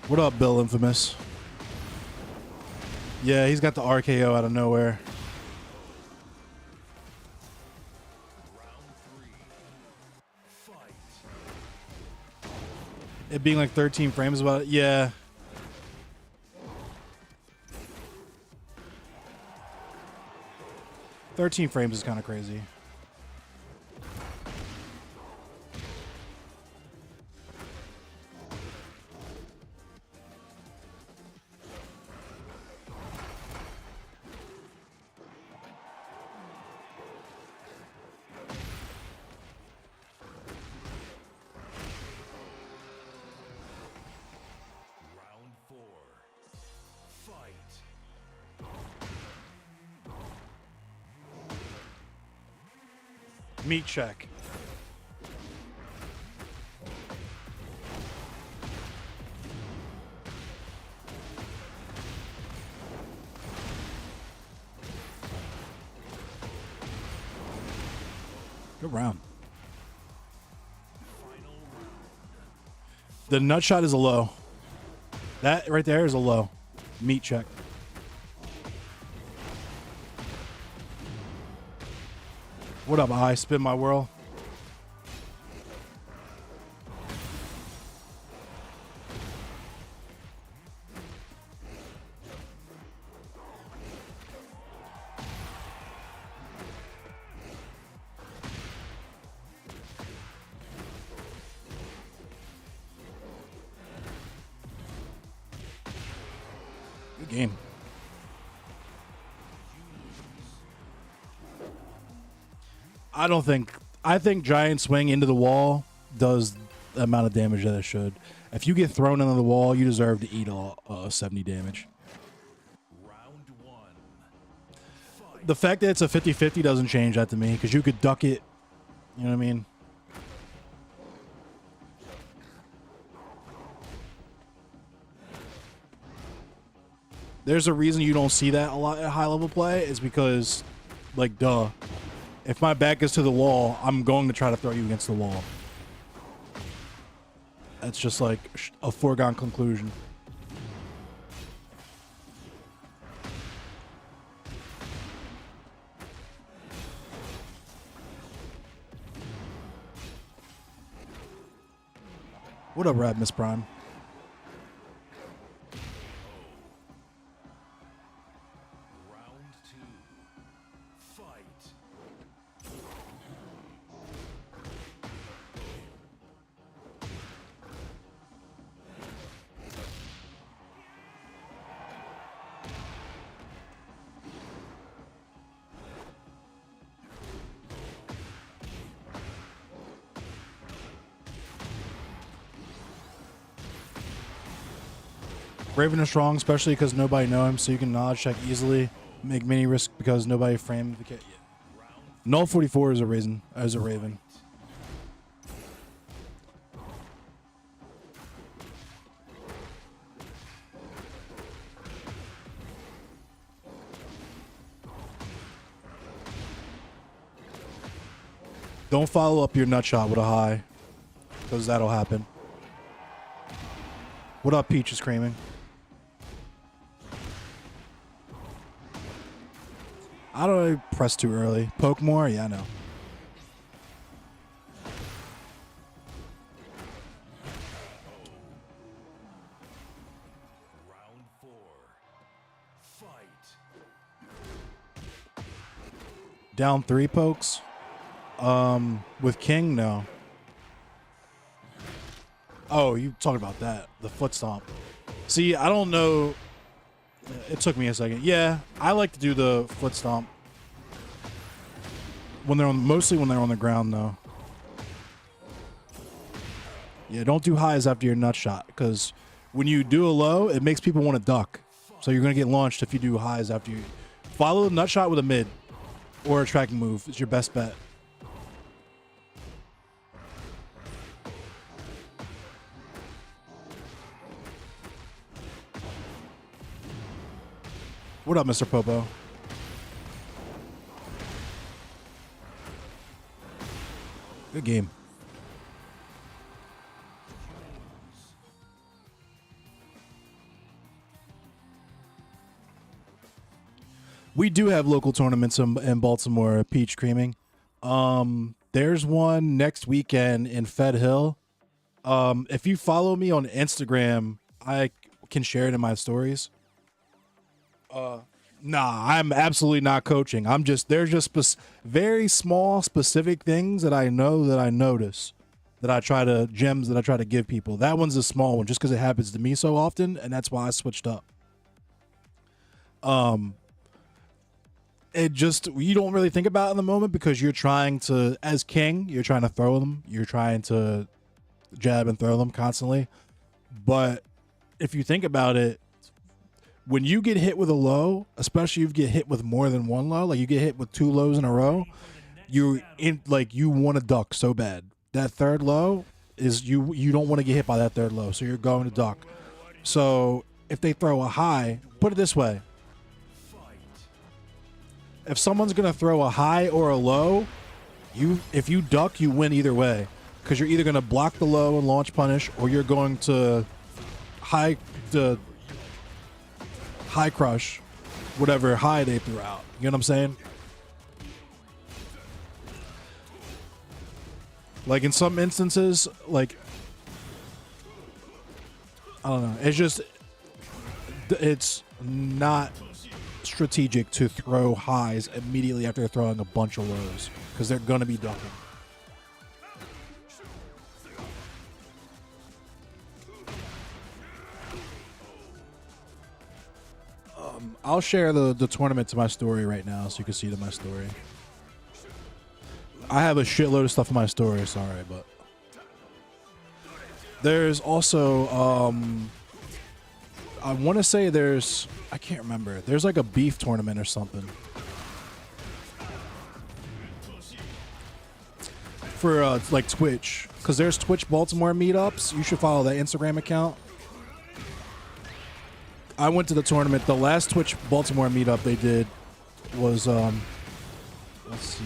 S1: What up, Bill Infamous? Yeah, he's got the RKO out of nowhere. It being like 13 frames about it? Yeah. "13 frames is kind of crazy. Meat check. Good round. The nut shot is a low. That right there is a low. Meat check. What up, I spin my whirl? Good game. I think giant swing into the wall does the amount of damage that it should. If you get thrown into the wall, you deserve to eat 70 damage.
S2: Round one.
S1: The fact that it's a 50-50 doesn't change that to me, because you could duck it. You know what I mean? There's a reason you don't see that a lot at high level play, is because, like, duh. If my back is to the wall, I'm going to try to throw you against the wall. That's just like a foregone conclusion. What up, Rad Miss Prime?
S2: Round two. Fight.
S1: Raven is strong, especially because nobody know him, so you can knowledge check easily. Make mini risk because nobody framed the kit yet. Null 44 is a Raven. Don't follow up your nut shot with a high, because that'll happen. What up, Peach is screaming? I don't really press too early. Poke more? Yeah, I know.
S2: Round four. Fight.
S1: Down 3 pokes? With King? No. Oh, you talking about that. The foot stomp. See, I don't know. It took me a second. Yeah, I like to do the foot stomp. When they're mostly when they're on the ground, though. Yeah, don't do highs after your nut shot, because when you do a low, it makes people want to duck. So you're going to get launched if you do highs after you. Follow the nut shot with a mid or a tracking move. It's your best bet. What up, Mr. Popo? Good game. We do have local tournaments in Baltimore, Peach Creaming. There's one next weekend in Fed Hill. If you follow me on Instagram, I can share it in my stories. Nah, I'm absolutely not coaching. There's just very small, specific things that I know that I notice that I try to gems that I try to give people. That one's a small one just because it happens to me so often, and that's why I switched up. It just, you don't really think about it in the moment because you're trying to, as King, you're trying to throw them. You're trying to jab and throw them constantly. But if you think about it, when you get hit with a low, especially if you get hit with more than one low, like you get hit with 2 lows in a row, you want to duck so bad. That third low is you don't want to get hit by that third low, so you're going to duck. So if they throw a high, put it this way. If someone's going to throw a high or a low, if you duck, you win either way. Because you're either going to block the low and launch punish, or you're going to high crush whatever high they threw out. You know what I'm saying? Like in some instances, like, I don't know. It's not strategic to throw highs immediately after throwing a bunch of lows because they're going to be ducking. I'll share the tournament to my story right now so you can see my story. I have a shitload of stuff in my story. Sorry, but there's also I want to say I can't remember. There's like a beef tournament or something for like Twitch, because there's Twitch Baltimore meetups. You should follow that Instagram account. I went to the tournament. The last Twitch Baltimore meetup they did was let's see,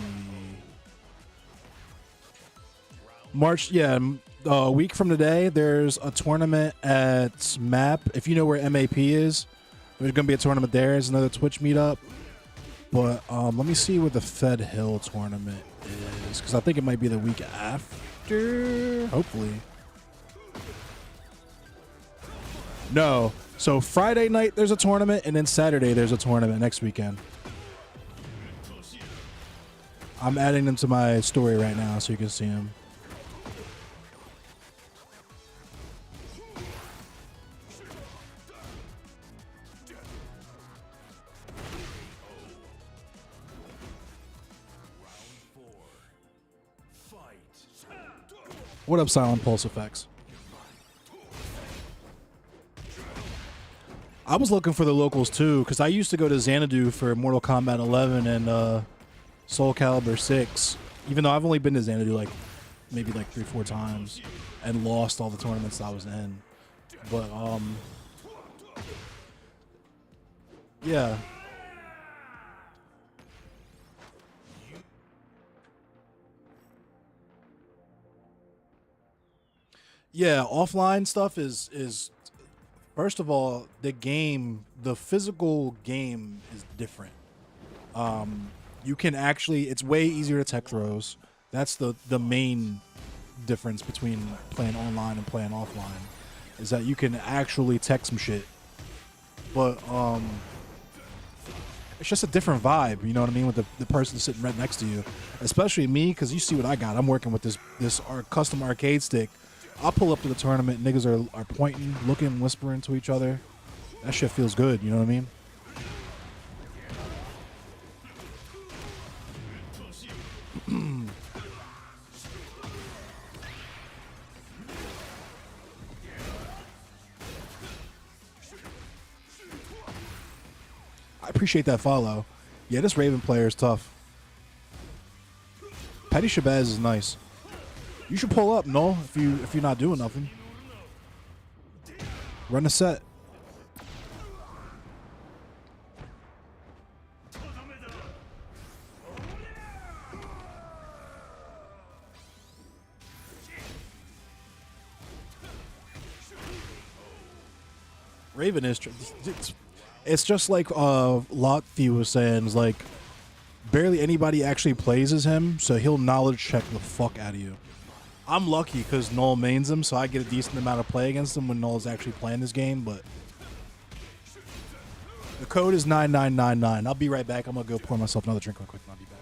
S1: March. Yeah, a week from today. There's a tournament at MAP. If you know where MAP is, there's gonna be a tournament there. There's another Twitch meetup. But let me see where the Fed Hill tournament is, because I think it might be the week after. Hopefully. No. So Friday night there's a tournament, and then Saturday there's a tournament next weekend. I'm adding them to my story right now so you can see them. What up, Silent Pulse Effects? I was looking for the locals too, because I used to go to Xanadu for Mortal Kombat 11 and Soul Calibur 6. Even though I've only been to Xanadu like maybe like 3-4 times and lost all the tournaments I was in. But yeah. Yeah, offline stuff is first of all, the physical game is different. You can actually, it's way easier to tech throws. That's the main difference between playing online and playing offline, is that you can actually tech some shit. But it's just a different vibe, you know what I mean, with the person sitting right next to you. Especially me, because you see what I got. I'm working with this custom arcade stick. I'll pull up to the tournament, niggas are pointing, looking, whispering to each other. That shit feels good, you know what I mean? I appreciate that follow. Yeah, this Raven player is tough. Petty Shabazz is nice. You should pull up, no, if you're not doing nothing. Run a set. Raven is it's just like Lotfi was saying, is like barely anybody actually plays as him, so he'll knowledge check the fuck out of you. I'm lucky because Null mains him, so I get a decent amount of play against him when Null's actually playing this game, but the code is 9999. I'll be right back. I'm going to go pour myself another drink real quick and I'll be back.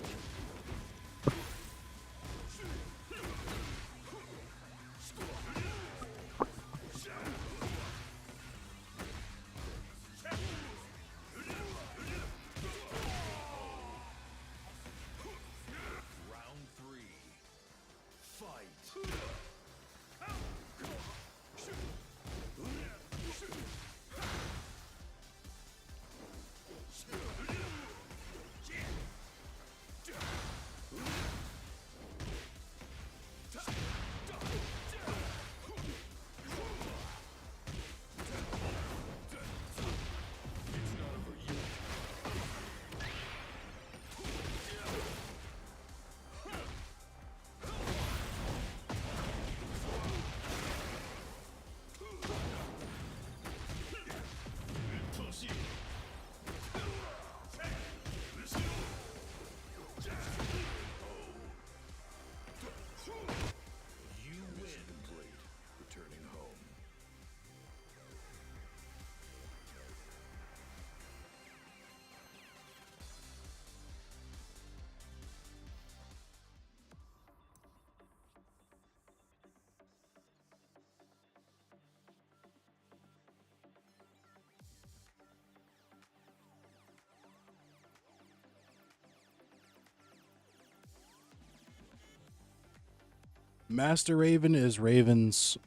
S1: Master Raven is Raven's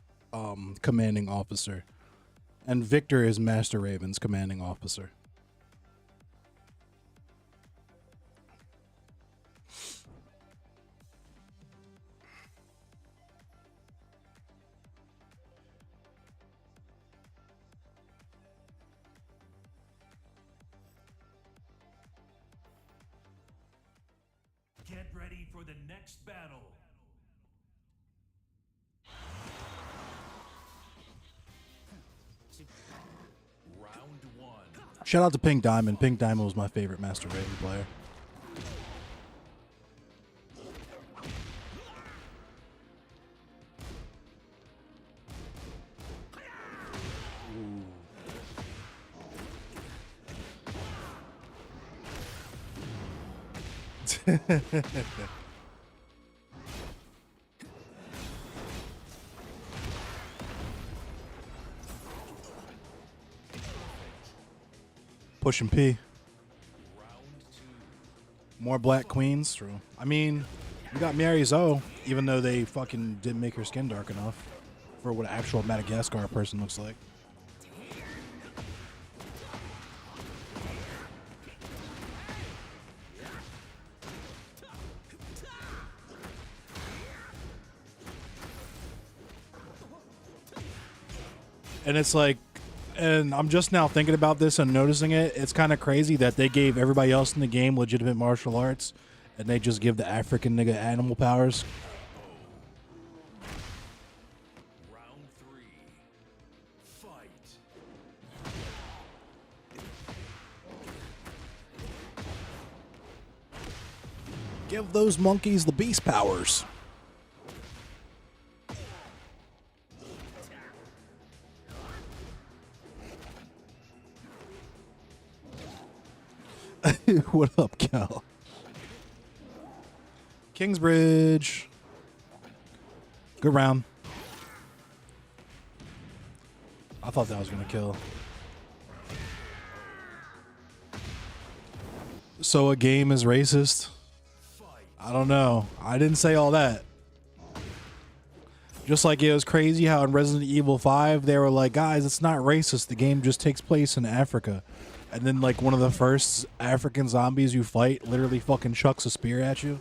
S1: commanding officer, and Victor is Master Raven's commanding officer.
S2: Get ready for the next battle. Round one.
S1: Shout out to Pink Diamond. Pink Diamond was my favorite Master Raven player. Pushing P. More Black Queens. True. I mean, you got Mary Zoe, even though they fucking didn't make her skin dark enough for what an actual Madagascar person looks like. And it's like, and I'm just now thinking about this and noticing it. It's kind of crazy that they gave everybody else in the game legitimate martial arts, and they just give the African nigga animal powers.
S2: Round three. Fight.
S1: Give those monkeys the beast powers. What up, Cal? Kingsbridge. Good round. I thought that was going to kill. So a game is racist? I don't know. I didn't say all that. Just like it was crazy how in Resident Evil 5, they were like, guys, it's not racist. The game just takes place in Africa. And then, like, one of the first African zombies you fight literally fucking chucks a spear at you.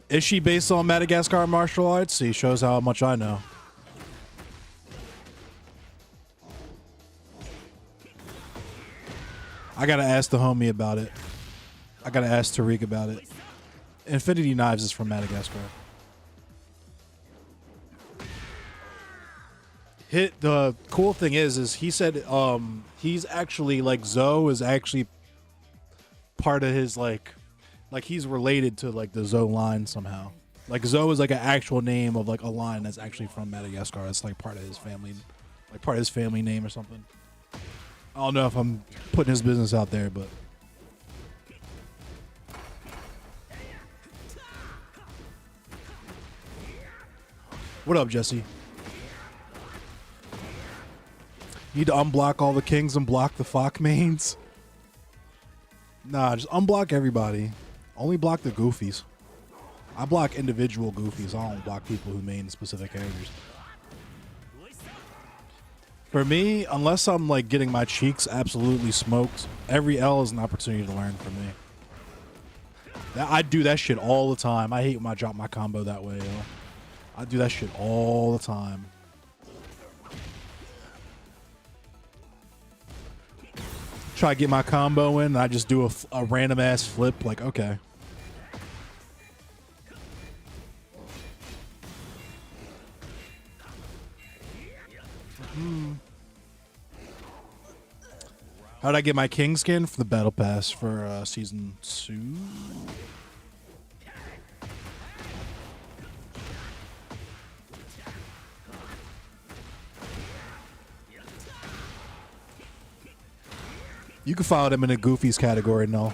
S1: Is she based on Madagascar martial arts? He shows how much I know. I gotta ask the homie about it. I gotta ask Tariq about it. Infinity Knives is from Madagascar. The cool thing is he said he's actually like Zoe is actually part of his like he's related to like the Zoe line somehow. Like Zoe is like an actual name of like a line that's actually from Madagascar. It's like part of his family, like part of his family name or something. I don't know if I'm putting his business out there, but. What up, Jesse? Need to unblock all the kings and block the Fock mains? Nah, just unblock everybody. Only block the goofies. I block individual goofies. I don't block people who main specific characters. For me, unless I'm like getting my cheeks absolutely smoked, every L is an opportunity to learn for me. I do that shit all the time. I hate when I drop my combo that way, yo. I do that shit all the time. Try to get my combo in, and I just do a random ass flip. Like, okay. How'd I get my king skin? For the battle pass for season 2. You can follow them in the Goofies category, no.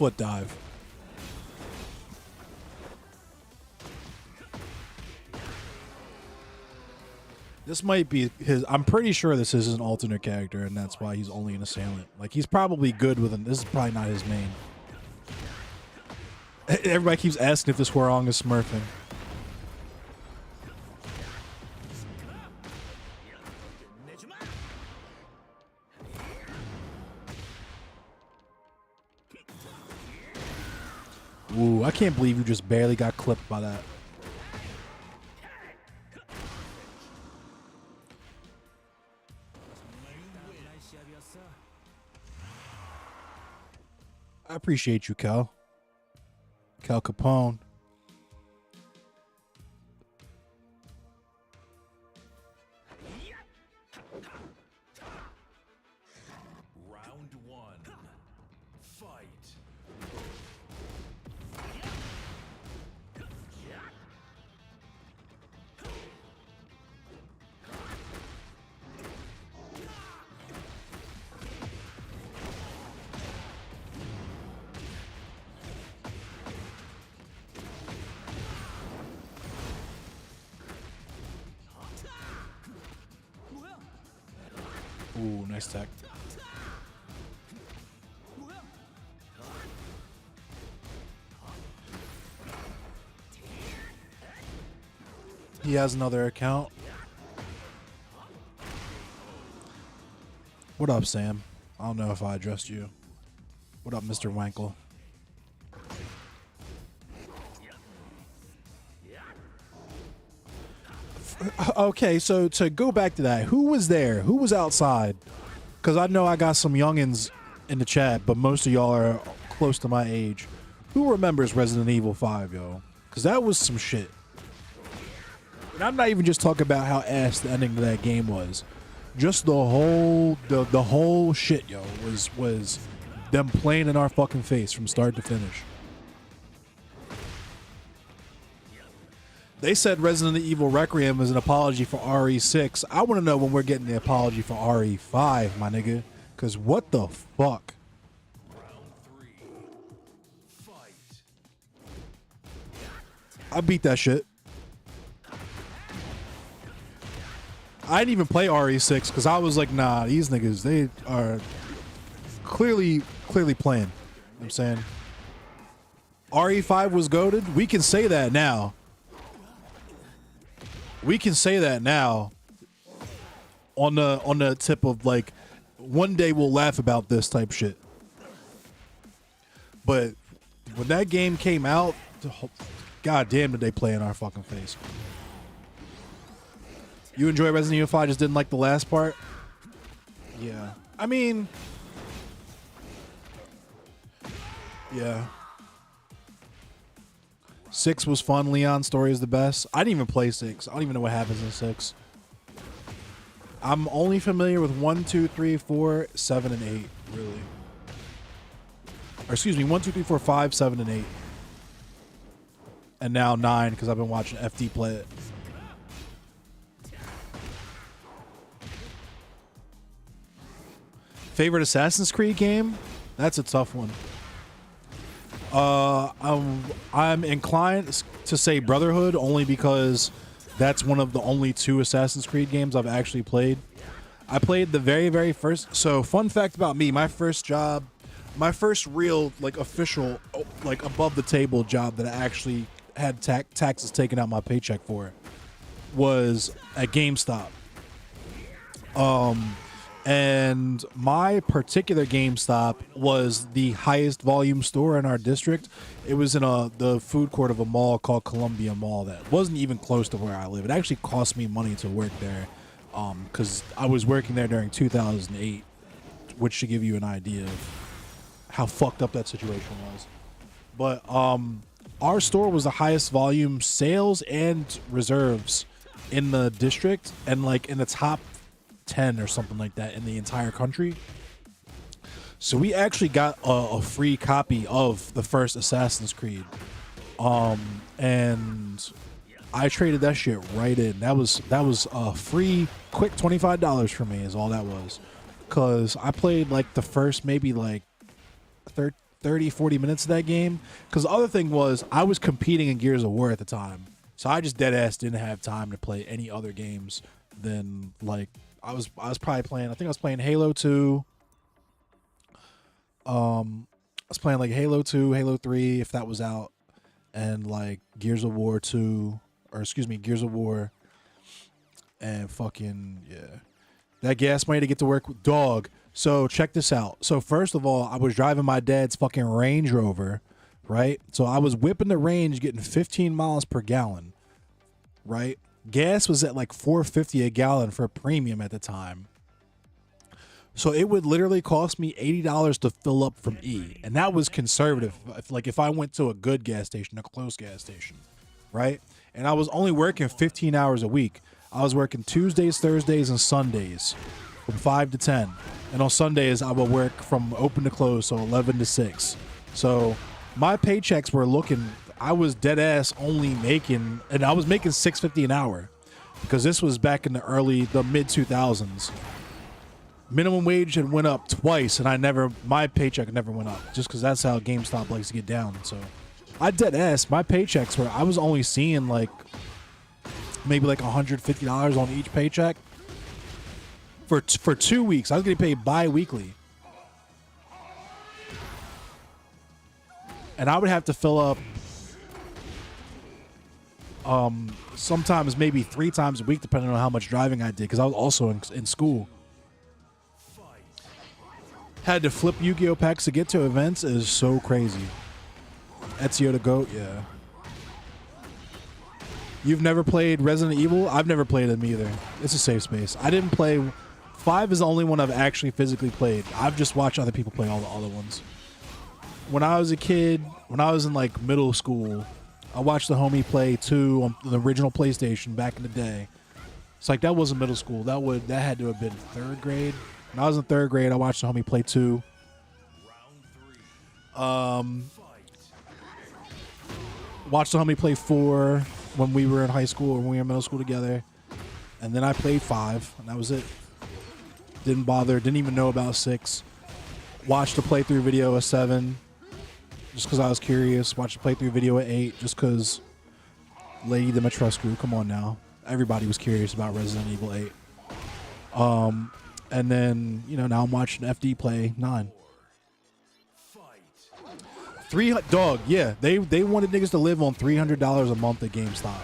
S1: foot dive. This might be his. I'm pretty sure this is an alternate character, and that's why he's only an assailant. Like, he's probably good with him. This is probably not his main. Everybody keeps asking if this Hwoarang is smurfing. Ooh, I can't believe you just barely got clipped by that. I appreciate you, Cal. Cal Capone.
S2: Round one. Fight.
S1: Ooh, nice tech. He has another account. What up, Sam? I don't know if I addressed you. What up, Mr. Wankle? Okay, so to go back to that, who was there? Who was outside? Because I know I got some youngins in the chat, but most of y'all are close to my age. Who remembers Resident Evil 5, yo? Because that was some shit. And I'm not even just talking about how ass the ending of that game was. Just the whole shit, yo, was them playing in our fucking face from start to finish. They said Resident Evil Requiem is an apology for RE6. I want to know when we're getting the apology for RE5, my nigga. Because what the fuck?
S2: Round three. Fight.
S1: I beat that shit. I didn't even play RE6 because I was like, nah, these niggas, they are clearly playing. You know what I'm saying? RE5 was goated. We can say that now. We can say that now on the tip of like one day we'll laugh about this type shit. But when that game came out, god damn did they play in our fucking face. You enjoy Resident Evil 5, just didn't like the last part? Yeah. I mean, yeah. 6 was fun. Leon's story is the best. I didn't even play 6. I don't even know what happens in 6. I'm only familiar with 1, 2, 3, 4, 7, and 8, really. Or excuse me, 1, 2, 3, 4, 5, 7, and 8. And now 9 because I've been watching FD play it. Favorite Assassin's Creed game? That's a tough one. I'm inclined to say Brotherhood only because that's one of the only 2 Assassin's Creed games I've actually played. I played the very first. So fun fact about me, my first job, my first real like official like above the table job that I actually had taxes taken out my paycheck for was at GameStop. And my particular GameStop was the highest volume store in our district. It was in the food court of a mall called Columbia Mall that wasn't even close to where I live. It actually cost me money to work there because I was working there during 2008, which should give you an idea of how fucked up that situation was. But our store was the highest volume sales and reserves in the district and like in the top 10 or something like that in the entire country. So we actually got a free copy of the first Assassin's Creed, and I traded that shit right in. That was a free quick $25 for me is all that was, because I played like the first maybe like 30, 40 minutes of that game. Because the other thing was I was competing in Gears of War at the time. So I just dead ass didn't have time to play any other games than like I was probably playing, I think I was playing Halo 2. I was playing like Halo 2, Halo 3 if that was out, and like Gears of War 2, or excuse me, Gears of War, and fucking yeah. That gas money to get to work with dog. So check this out. So first of all, I was driving my dad's fucking Range Rover, right? So I was whipping the range getting 15 miles per gallon, right? Gas was at like $4.50 a gallon for premium at the time. So it would literally cost me $80 to fill up from E. And that was conservative. If I went to a good gas station, a close gas station, right? And I was only working 15 hours a week. I was working Tuesdays, Thursdays, and Sundays from 5 to 10. And on Sundays, I would work from open to close, so 11 to 6. So my paychecks were looking, I was dead ass only making, and I was making $6.50 an hour because this was back in the mid 2000s. Minimum wage had went up twice, and my paycheck never went up just because that's how GameStop likes to get down. So I dead ass, my paychecks were, I was only seeing like maybe like $150 on each paycheck for 2 weeks. I was getting paid bi-weekly. And I would have to fill up sometimes maybe 3 times a week depending on how much driving I did because I was also in school. Had to flip Yu-Gi-Oh packs to get to events is so crazy. Ezio the GOAT, yeah. You've never played Resident Evil? I've never played them either. It's a safe space. I didn't play. 5 is the only one I've actually physically played. I've just watched other people play all the other ones. When I was a kid, when I was in like middle school, I watched the homie play 2 on the original PlayStation back in the day. It's like that wasn't middle school. That had to have been 3rd grade. When I was in 3rd grade, I watched the homie play 2. Watched the homie play 4 when we were in high school or when we were in middle school together. And then I played 5, and that was it. Didn't bother, didn't even know about 6. Watched a playthrough video of 7 just because I was curious. Watched a playthrough video of 8 just because Lady Dimitrescu, come on now. Everybody was curious about Resident Evil 8. And then, now I'm watching FD play 9. 3 dog, yeah. They wanted niggas to live on $300 a month at GameStop.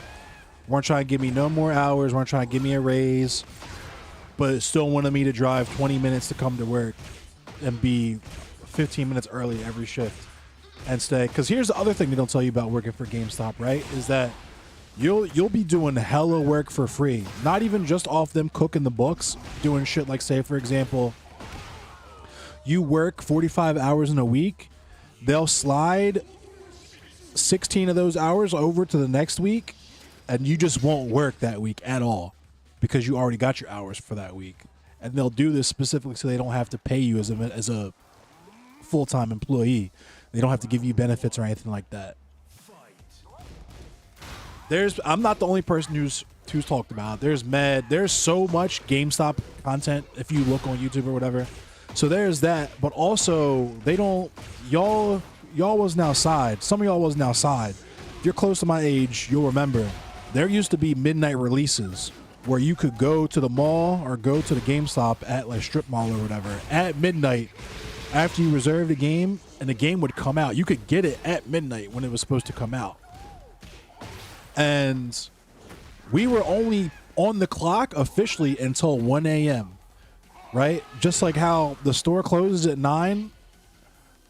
S1: Weren't trying to give me no more hours. Weren't trying to give me a raise. But still wanted me to drive 20 minutes to come to work and be 15 minutes early every shift and stay. Because here's the other thing they don't tell you about working for GameStop, right? Is that you'll be doing hella work for free. Not even just off them cooking the books, doing shit like, say, for example, you work 45 hours in a week. They'll slide 16 of those hours over to the next week, and you just won't work that week at all because you already got your hours for that week. And they'll do this specifically so they don't have to pay you as a full-time employee. They don't have to give you benefits or anything like that. I'm not the only person who's talked about it. There's so much GameStop content if you look on YouTube or whatever. So there's that, but also y'all wasn't outside. Some of y'all wasn't outside. If you're close to my age, you'll remember there used to be midnight releases where you could go to the mall or go to the GameStop at like strip mall or whatever at midnight after you reserved a game, and the game would come out. You could get it at midnight when it was supposed to come out. And we were only on the clock officially until 1 a.m., right? Just like how the store closes at 9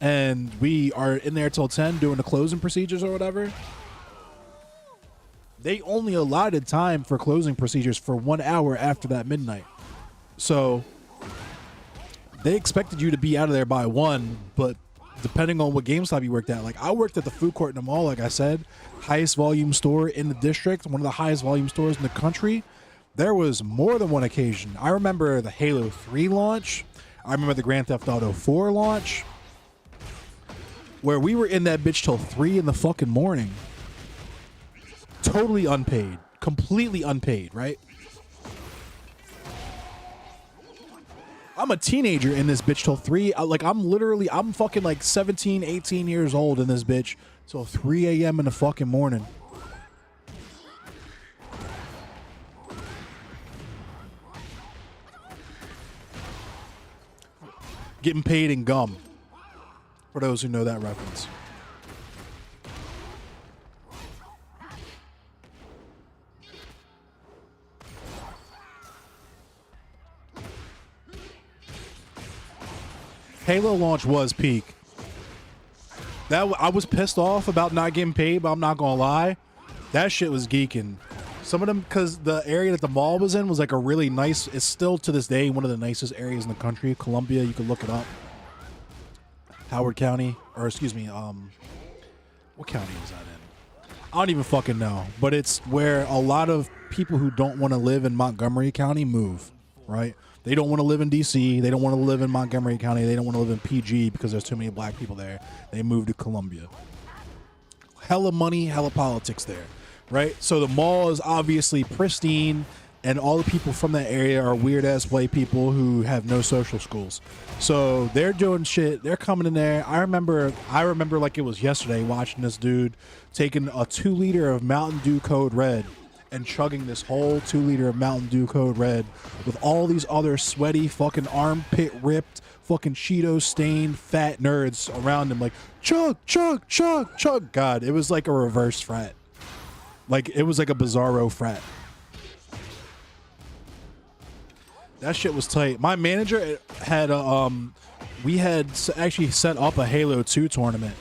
S1: and we are in there till 10 doing the closing procedures or whatever. They only allotted time for closing procedures for 1 hour after that midnight. So they expected you to be out of there by 1, but depending on what GameStop you worked at. Like, I worked at the food court in the mall, like I said, highest volume store in the district, one of the highest volume stores in the country. There was more than one occasion. I remember the Halo 3 launch. I remember the Grand Theft Auto 4 launch, where we were in that bitch till 3 in the fucking morning. Totally unpaid. Completely unpaid, right? I'm a teenager in this bitch till 3. I'm fucking like 17, 18 years old in this bitch till 3 a.m. in the fucking morning. Getting paid in gum. For those who know that reference. Halo launch was peak. I was pissed off about not getting paid, but I'm not gonna lie, that shit was geeking. Some of them, because the area that the mall was in was like a really nice. It's still to this day one of the nicest areas in the country. Columbia, you could look it up. Howard County, or excuse me, what county is that in? I don't even fucking know, but it's where a lot of people who don't want to live in Montgomery County move, right? They don't want to live in D.C. They don't want to live in Montgomery County. They don't want to live in PG because there's too many black people there. They move to Columbia. Hella money, hella politics there, right? So the mall is obviously pristine, and all the people from that area are weird-ass white people who have no social schools. So they're doing shit. They're coming in there. I remember like it was yesterday watching this dude taking a 2-liter of Mountain Dew Code Red and chugging this whole 2-liter of Mountain Dew Code Red with all these other sweaty, fucking armpit ripped, fucking Cheeto stained fat nerds around him, like chug, chug, chug, chug. God, it was like a reverse frat. Like it was like a bizarro frat. That shit was tight. My manager had we had actually set up a Halo 2 tournament.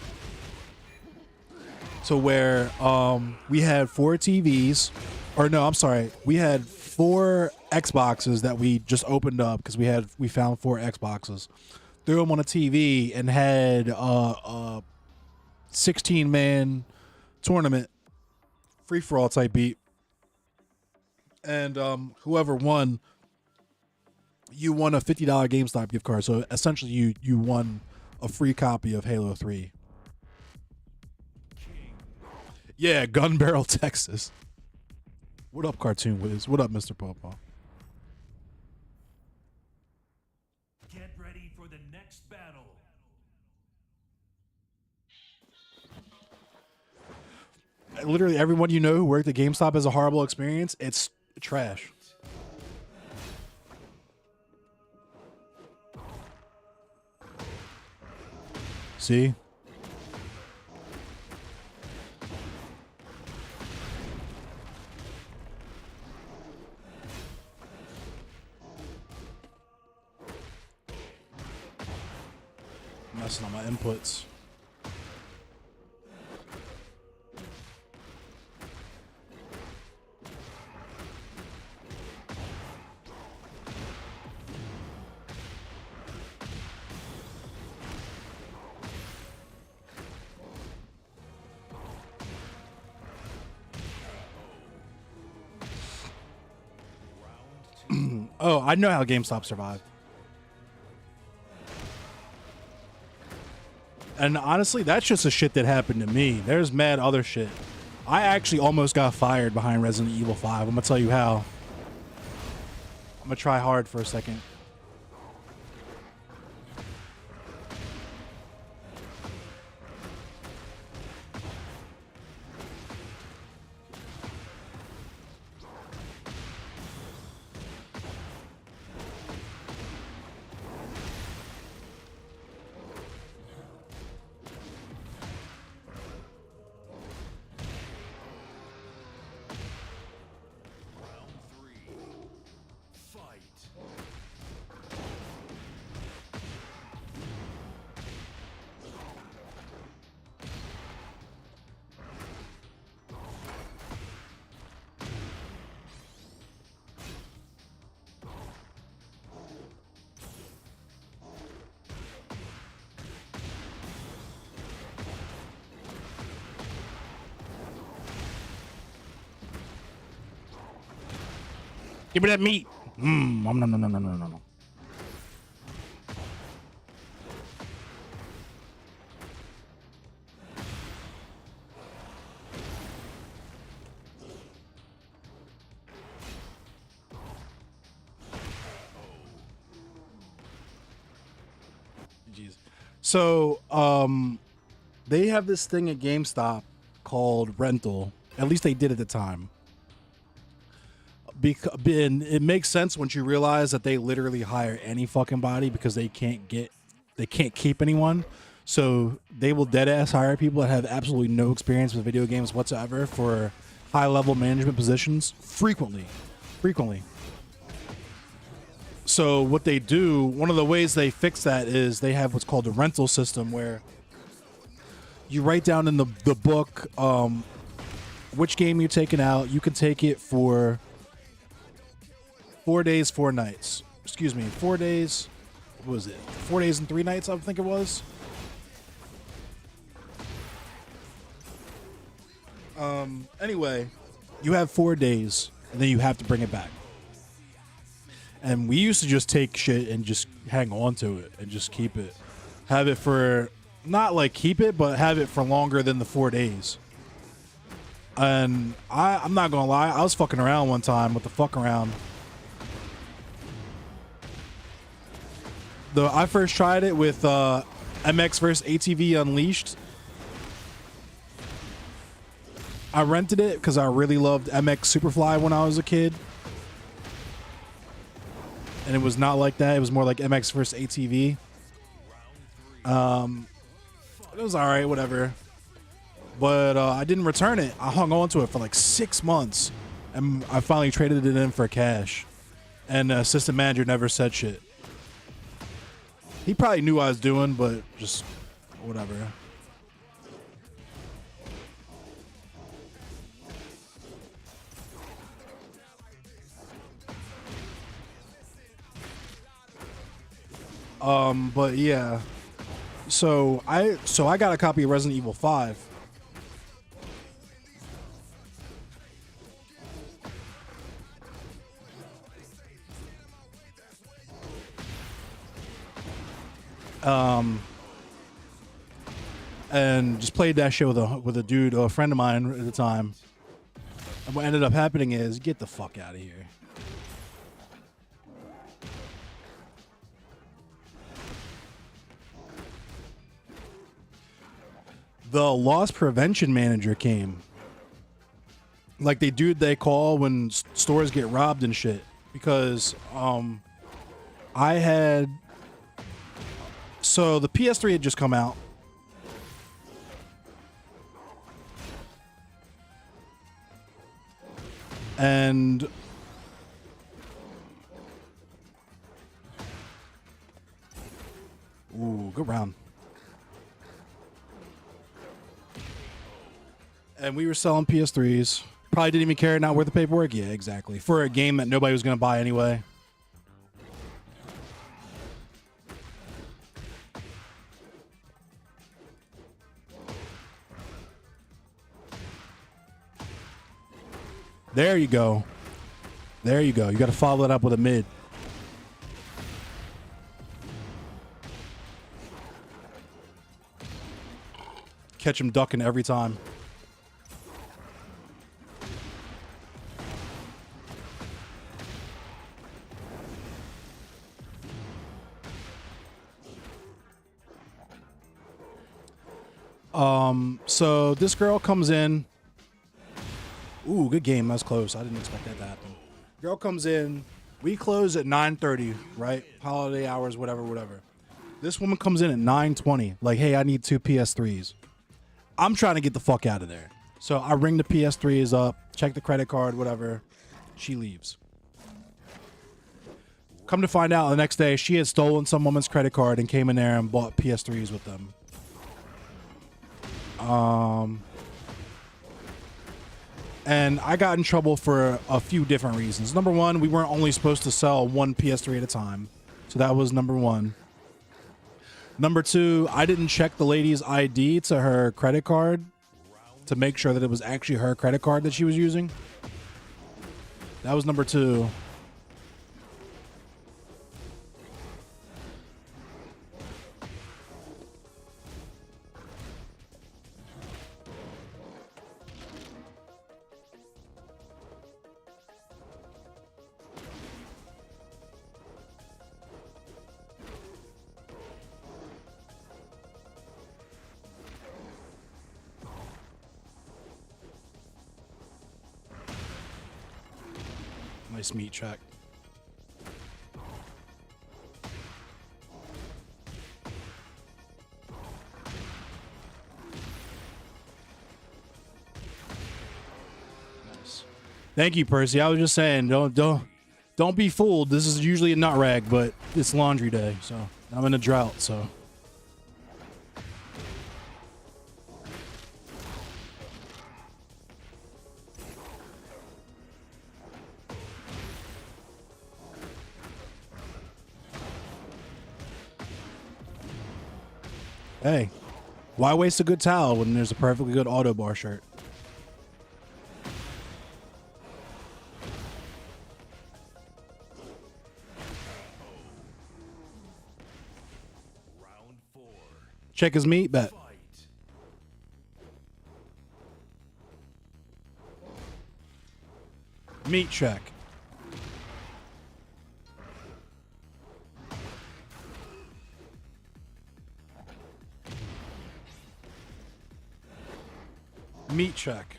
S1: So where we had 4 TVs, or no, I'm sorry, we had 4 Xboxes that we just opened up because we found 4 Xboxes, threw them on a TV, and had a 16-man tournament, free for all type beat, and whoever won, you won a $50 GameStop gift card. So essentially, you won a free copy of Halo 3. Yeah, Gun Barrel, Texas. What up, Cartoon Wiz? What up, Mr. Pawpaw?
S2: Get ready for the next battle.
S1: Literally everyone you know who worked at GameStop has a horrible experience. It's trash. See? Messing on my inputs. Oh, I know how GameStop survived. And honestly, that's just the shit that happened to me. There's mad other shit. I actually almost got fired behind Resident Evil 5. I'm going to tell you how. I'm going to try hard for a second. Give me that meat. No. Jeez. So, they have this thing at GameStop called rental. At least they did at the time. And it makes sense once you realize that they literally hire any fucking body because they can't keep anyone. So they will dead ass hire people that have absolutely no experience with video games whatsoever for high level management positions frequently. So what they do, one of the ways they fix that is they have what's called a rental system where you write down in the book which game you're taking out. You can take it for 4 days, 4 nights. Excuse me, 4 days. What was it? 4 days and 3 nights, I think it was. Anyway, you have 4 days, and then you have to bring it back. And we used to just take shit and just hang on to it and just keep it. Have it for, not like keep it, but have it for longer than the 4 days. And I'm not gonna lie, I was fucking around one time with the fuck around. I first tried it with MX vs ATV Unleashed. I rented it because I really loved MX Superfly when I was a kid. And it was not like that. It was more like MX vs ATV. It was all right, whatever. But I didn't return it. I hung on to it for like 6 months. And I finally traded it in for cash. And the assistant manager never said shit. He probably knew what I was doing, but just whatever. But yeah. So I got a copy of Resident Evil 5. And just played that shit with a dude, a friend of mine at the time. And what ended up happening is, get the fuck out of here. The loss prevention manager came. Like they call when stores get robbed and shit. Because I had, so the PS3 had just come out. And ooh, good round. And we were selling PS3s. Probably didn't even care, not worth the paperwork. Yeah, exactly. For a game that nobody was going to buy anyway. There you go. There you go. You got to follow it up with a mid. Catch him ducking every time. So this girl comes in. Ooh, good game. That was close. I didn't expect that to happen. Girl comes in. We close at 9:30, right? Holiday hours, whatever. This woman comes in at 9:20. Like, hey, I need 2 PS3s. I'm trying to get the fuck out of there. So I ring the PS3s up, check the credit card, whatever. She leaves. Come to find out the next day, she had stolen some woman's credit card and came in there and bought PS3s with them. And I got in trouble for a few different reasons. Number one, we weren't only supposed to sell one PS3 at a time. So that was number one. Number two, I didn't check the lady's ID to her credit card to make sure that it was actually her credit card that she was using. That was number two. Nice meat check. Nice. Thank you, Percy. I was just saying, don't be fooled. This is usually a nut rag, but it's laundry day, so I'm in a drought, so. Hey, why waste a good towel when there's a perfectly good auto bar shirt?
S2: Round 4.
S1: Check his meat bet.
S2: Fight.
S1: Meat check. Meat check.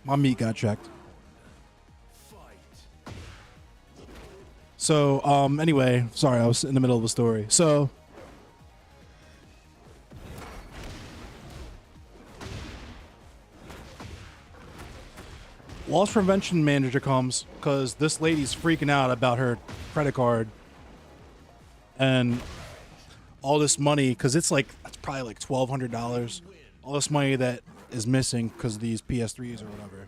S1: My meat got checked.
S2: Fight.
S1: So, anyway, sorry, I was in the middle of the story. So, loss prevention manager comes because this lady's freaking out about her credit card and all this money, because it's probably like $1,200. All this money that is missing because of these PS3s or whatever.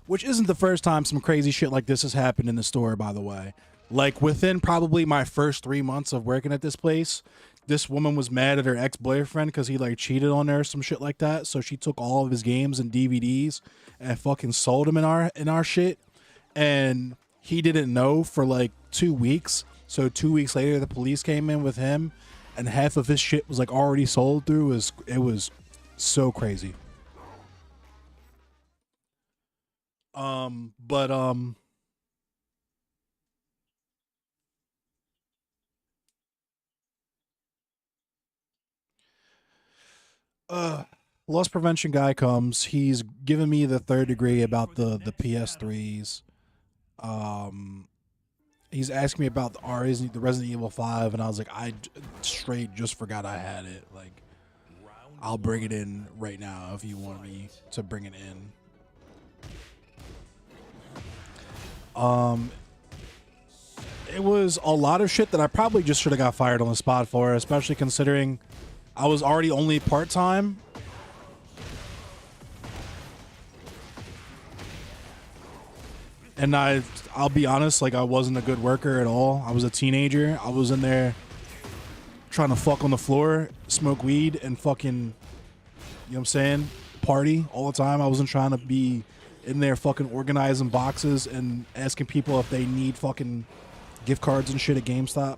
S1: Which isn't the first time some crazy shit like this has happened in the store, by the way. Like, within probably my first 3 months of working at this place, this woman was mad at her ex-boyfriend because he, like, cheated on her or some shit like that. So she took all of his games and DVDs and fucking sold them in our shit. And he didn't know for, like, 2 weeks. So 2 weeks later, the police came in with him, and half of his shit was, like, already sold through. It was so crazy. Loss prevention guy comes. He's giving me the third degree about the PS3s. He's asking me about the Resident Evil 5, and I was like, I straight just forgot I had it. Like, I'll bring it in right now if you want me to bring it in. It was a lot of shit that I probably just should have got fired on the spot for, especially considering I was already only part-time. And I'll be honest, like, I wasn't a good worker at all. I was a teenager. I was in there trying to fuck on the floor, smoke weed, and fucking, you know what I'm saying, party all the time. I wasn't trying to be in there fucking organizing boxes and asking people if they need fucking gift cards and shit at GameStop.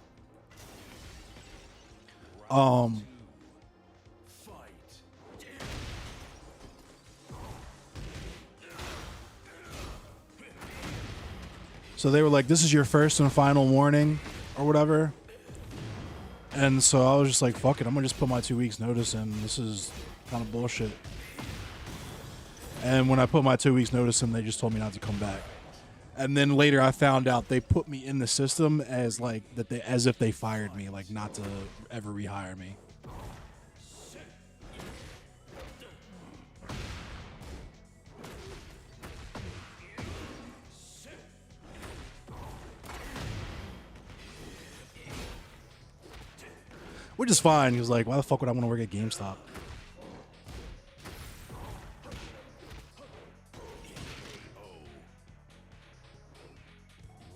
S1: So they were like, this is your first and final warning or whatever. And so I was just like, fuck it, I'm gonna just put my 2 weeks notice in. This is kind of bullshit. And when I put my 2 weeks notice in, they just told me not to come back. And then later I found out they put me in the system as like as if they fired me, like not to ever rehire me. Which is fine. He was like, why the fuck would I want to work at GameStop?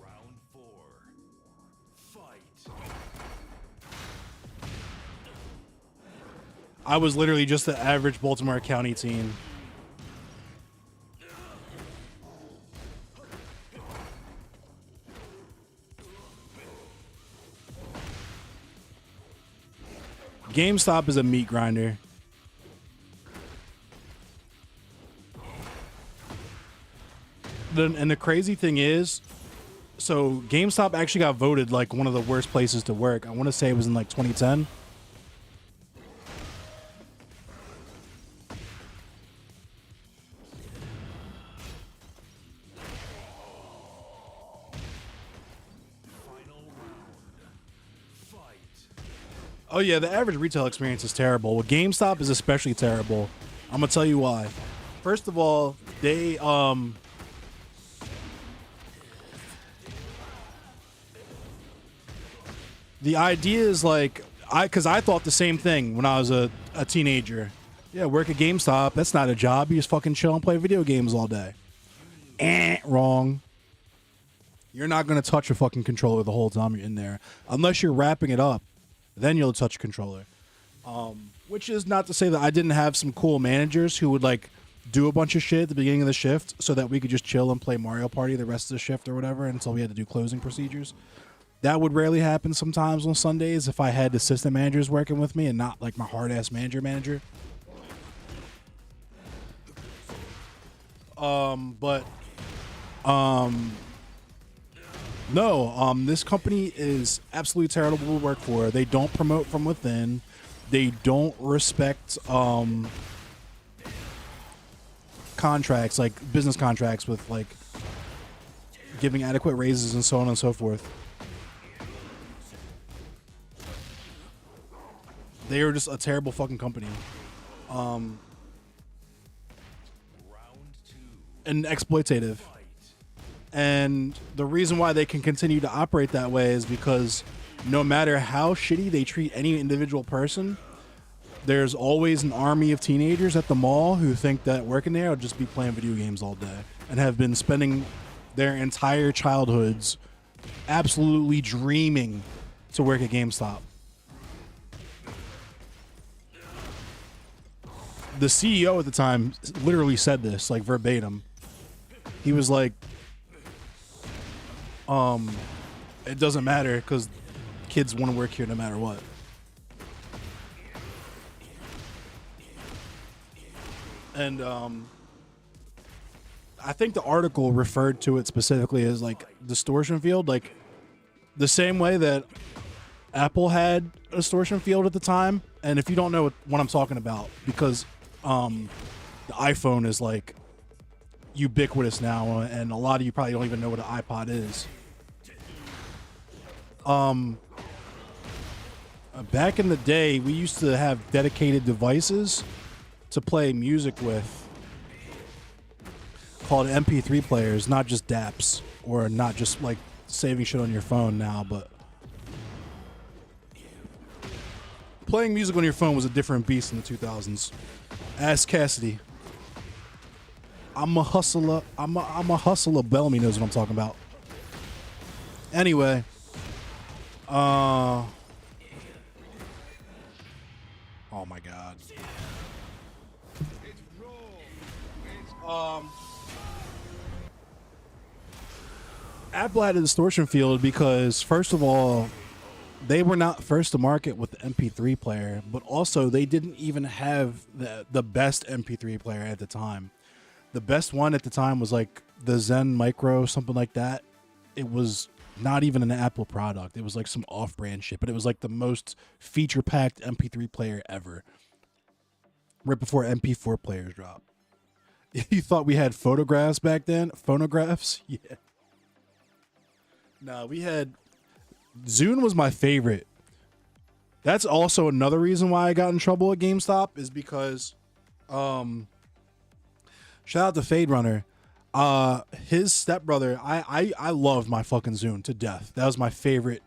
S2: Round 4. Fight.
S1: I was literally just the average Baltimore County teen. GameStop is a meat grinder. And the crazy thing is, so GameStop actually got voted like one of the worst places to work. I want to say it was in like 2010. Oh yeah, the average retail experience is terrible. Well, GameStop is especially terrible. I'm gonna tell you why. First of all, they the idea is like because I thought the same thing when I was a teenager. Yeah, work at GameStop. That's not a job. You just fucking chill and play video games all day. Wrong. You're not gonna touch a fucking controller the whole time you're in there, unless you're wrapping it up. Then you'll touch a controller. Which is not to say that I didn't have some cool managers who would like do a bunch of shit at the beginning of the shift so that we could just chill and play Mario Party the rest of the shift or whatever until we had to do closing procedures. That would rarely happen sometimes on Sundays if I had assistant managers working with me and not like my hard-ass manager. No, this company is absolutely terrible to work for. They don't promote from within. They don't respect contracts, like business contracts with like giving adequate raises and so on and so forth. They are just a terrible fucking company. And exploitative. And the reason why they can continue to operate that way is because no matter how shitty they treat any individual person, there's always an army of teenagers at the mall who think that working there will just be playing video games all day and have been spending their entire childhoods absolutely dreaming to work at GameStop. The CEO at the time literally said this, like verbatim. He was like, it doesn't matter because kids want to work here no matter what. And I think the article referred to it specifically as like distortion field, like the same way that Apple had a distortion field at the time. And if you don't know what I'm talking about, because the iPhone is like ubiquitous now, and a lot of you probably don't even know what an iPod is. Back in the day, we used to have dedicated devices to play music with called MP3 players, not just DAPs, or not just like saving shit on your phone now, but playing music on your phone was a different beast in the 2000s. Ask Cassidy. I'm a hustler. I'm a hustler. Bellamy knows what I'm talking about. Anyway, oh my God. Apple had a distortion field because, first of all, they were not first to market with the MP3 player, but also they didn't even have the best MP3 player at the time. The best one at the time was like the Zen Micro, something like that. It was not even an Apple product. It was like some off-brand shit, but it was like the most feature-packed MP3 player ever. Right before MP4 players dropped. You thought we had photographs back then? Phonographs? Yeah. No, we had... Zune was my favorite. That's also another reason why I got in trouble at GameStop is because... shout out to Fade Runner. His stepbrother, I loved my fucking Zune to death. That was my favorite.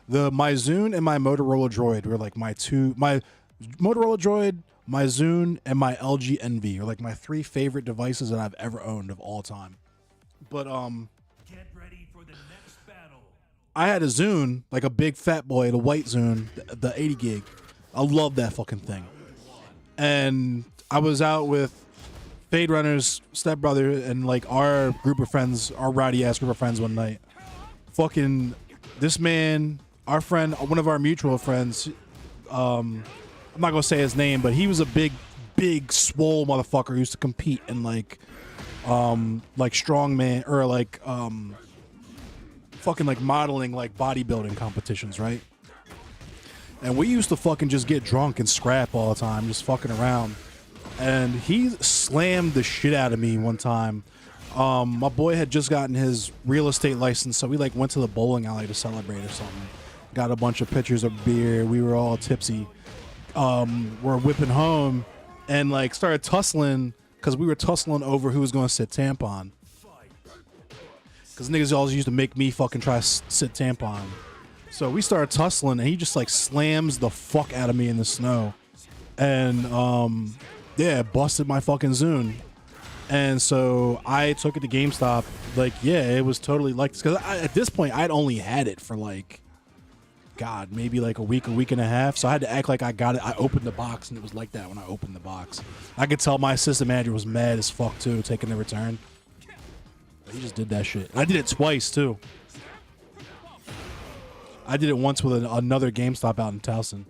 S1: My Zune and my Motorola Droid were like my Motorola Droid, my Zune, and my LG Envy are like my three favorite devices that I've ever owned of all time. But
S2: Get ready for the next battle.
S1: I had a Zune, like a big fat boy, the white Zune, the 80 gig. I love that fucking thing. and I was out with Fade Runner's stepbrother and like our group of friends, our rowdy ass group of friends one night. Fucking this man, our friend, one of our mutual friends, I'm not gonna say his name, but he was a big swole motherfucker who used to compete in like strongman or like fucking like modeling like bodybuilding competitions, right? And we used to fucking just get drunk and scrap all the time, just fucking around. And he slammed the shit out of me one time. My boy had just gotten his real estate license, so we like went to the bowling alley to celebrate or something. Got a bunch of pitchers of beer. We were all tipsy. We're whipping home and like started tussling because we were tussling over who was going to sit tampon. Because niggas always used to make me fucking try to sit tampon. So we started tussling, and he just like slams the fuck out of me in the snow, and yeah, busted my fucking Zune. And so I took it to GameStop. Like, yeah, it was totally like this because at this point I'd only had it for like, God, maybe like a week and a half. So I had to act like I got it. I opened the box, and it was like that when I opened the box. I could tell my assistant manager was mad as fuck too, taking the return. He just did that shit. I did it twice too. I did it once with another GameStop out in Towson.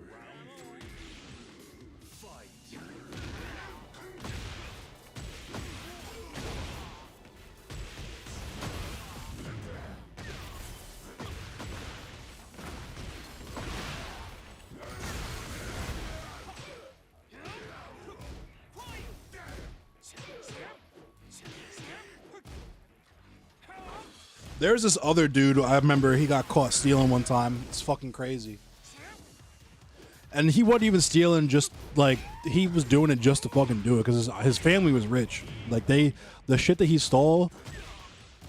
S1: There's this other dude I remember he got caught stealing one time. It's fucking crazy. And he wasn't even stealing, just like he was doing it just to fucking do it because his family was rich. Like the shit that he stole,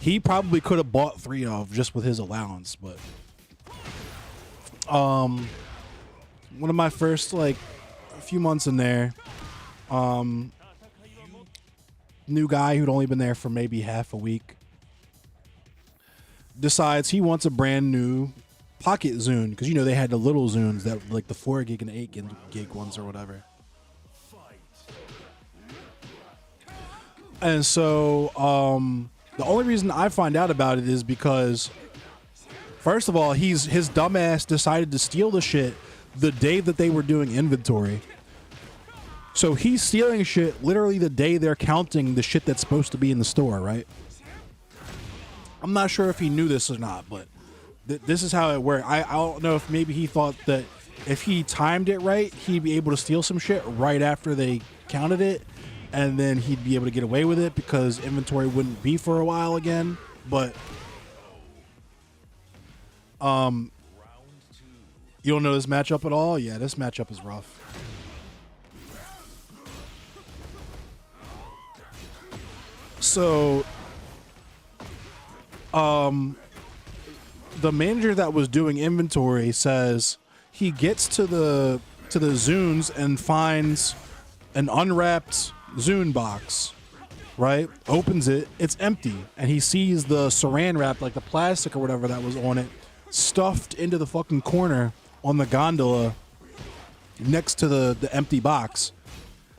S1: he probably could have bought 3 of just with his allowance. But one of my first like a few months in there, new guy who'd only been there for maybe half a week decides he wants a brand new pocket Zune because you know they had the little Zunes that like the 4 gig and 8 gig ones or whatever. And so the only reason I find out about it is because first of all, his dumbass decided to steal the shit the day that they were doing inventory. So he's stealing shit literally the day they're counting the shit that's supposed to be in the store, right? I'm not sure if he knew this or not, but this is how it worked. I don't know if maybe he thought that if he timed it right, he'd be able to steal some shit right after they counted it, and then he'd be able to get away with it because inventory wouldn't be for a while again. But you don't know this matchup at all? Yeah, this matchup is rough. So the manager that was doing inventory says he gets to the Zunes and finds an unwrapped Zune box, right? Opens it, it's empty, and he sees the saran wrap, like the plastic or whatever that was on it, stuffed into the fucking corner on the gondola next to the empty box.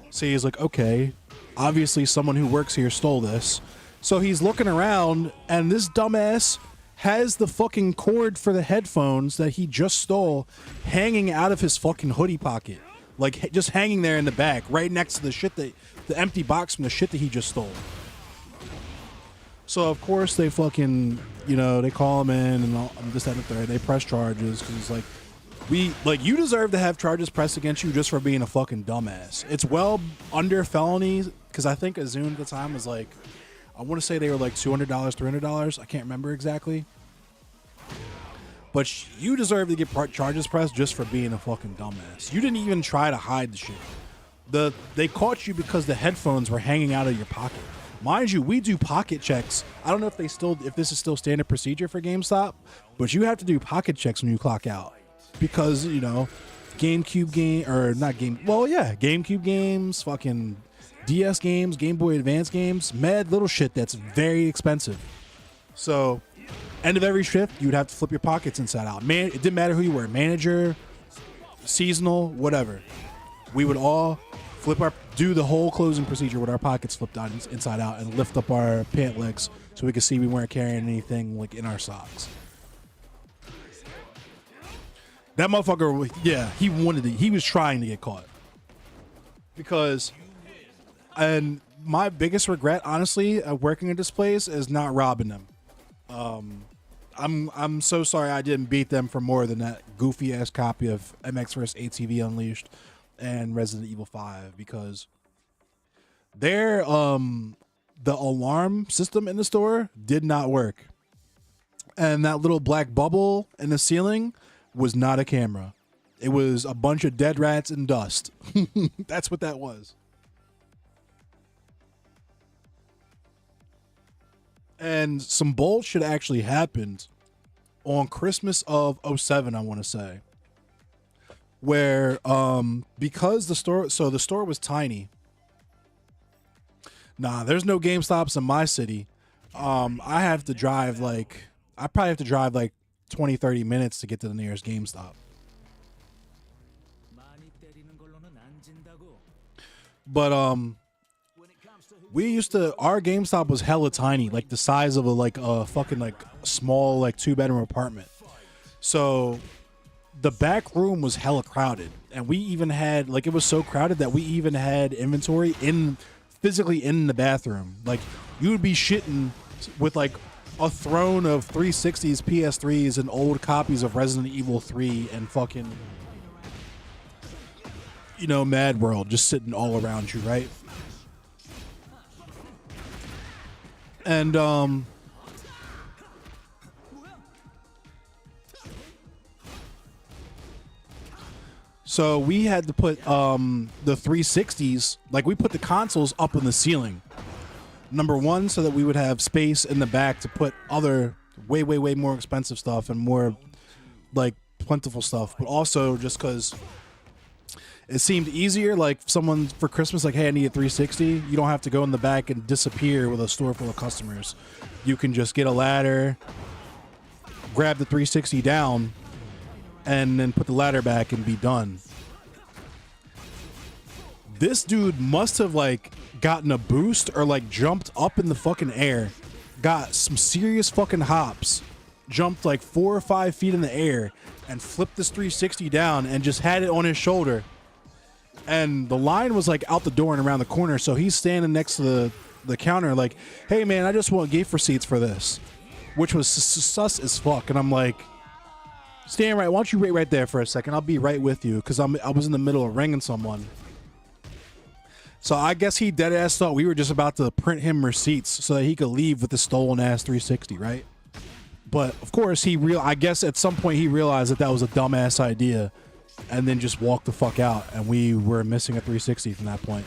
S1: So he's like, okay, obviously someone who works here stole this. So he's looking around, and this dumbass has the fucking cord for the headphones that he just stole hanging out of his fucking hoodie pocket. Like, just hanging there in the back, right next to the shit the empty box from the shit that he just stole. So, of course, they fucking, they call him in and all, this, that, and the third. They press charges because it's like, you deserve to have charges pressed against you just for being a fucking dumbass. It's well under felony because I think a Zune at the time was like, I want to say they were like $200, $300. I can't remember exactly. But you deserve to get charges pressed just for being a fucking dumbass. You didn't even try to hide the shit. They caught you because the headphones were hanging out of your pocket. Mind you, we do pocket checks. I don't know if this is still standard procedure for GameStop, but you have to do pocket checks when you clock out because GameCube games, fucking DS games, Game Boy Advance games, mad little shit that's very expensive. So, end of every shift, you'd have to flip your pockets inside out. Man, it didn't matter who you were, manager, seasonal, whatever. We would all do the whole closing procedure with our pockets flipped on inside out and lift up our pant legs so we could see we weren't carrying anything like in our socks. That motherfucker, yeah, he was trying to get caught. Because, and my biggest regret, honestly, of working at this place is not robbing them. I'm so sorry I didn't beat them for more than that goofy ass copy of MX vs. ATV Unleashed and Resident Evil 5, because their the alarm system in the store did not work. And that little black bubble in the ceiling was not a camera. It was a bunch of dead rats and dust. That's what that was. And some bullshit actually happened on Christmas of 07, I want to say. Where because the store was tiny. Nah, there's no GameStops in my city. I have to drive I probably have to drive 20-30 minutes to get to the nearest GameStop. But our GameStop was hella tiny, like the size of a fucking small 2-bedroom apartment. So the back room was hella crowded, and we even had it was so crowded that we even had inventory physically in the bathroom. Like, you would be shitting with a throne of 360s, PS3s, and old copies of Resident Evil 3 and fucking, Mad World just sitting all around you, right? And so we had to put the 360s, we put the consoles up in the ceiling. Number one, so that we would have space in the back to put other way more expensive stuff and more plentiful stuff, but also just because it seemed easier. Someone for Christmas, hey, I need a 360. You don't have to go in the back and disappear with a store full of customers. You can just get a ladder, grab the 360 down, and then put the ladder back and be done. This dude must have gotten a boost or jumped up in the fucking air, got some serious fucking hops, jumped 4 or 5 feet in the air, and flipped this 360 down and just had it on his shoulder. And the line was out the door and around the corner, so he's standing next to the counter hey man, I just want gift receipts for this, which was sus as fuck. And I'm stand right, why don't you wait right there for a second, I'll be right with you, because I was in the middle of ringing someone. So I guess he dead ass thought we were just about to print him receipts so that he could leave with the stolen ass 360, right? But of course I guess at some point he realized that was a dumbass idea, and then just walked the fuck out, and we were missing a 360 from that point.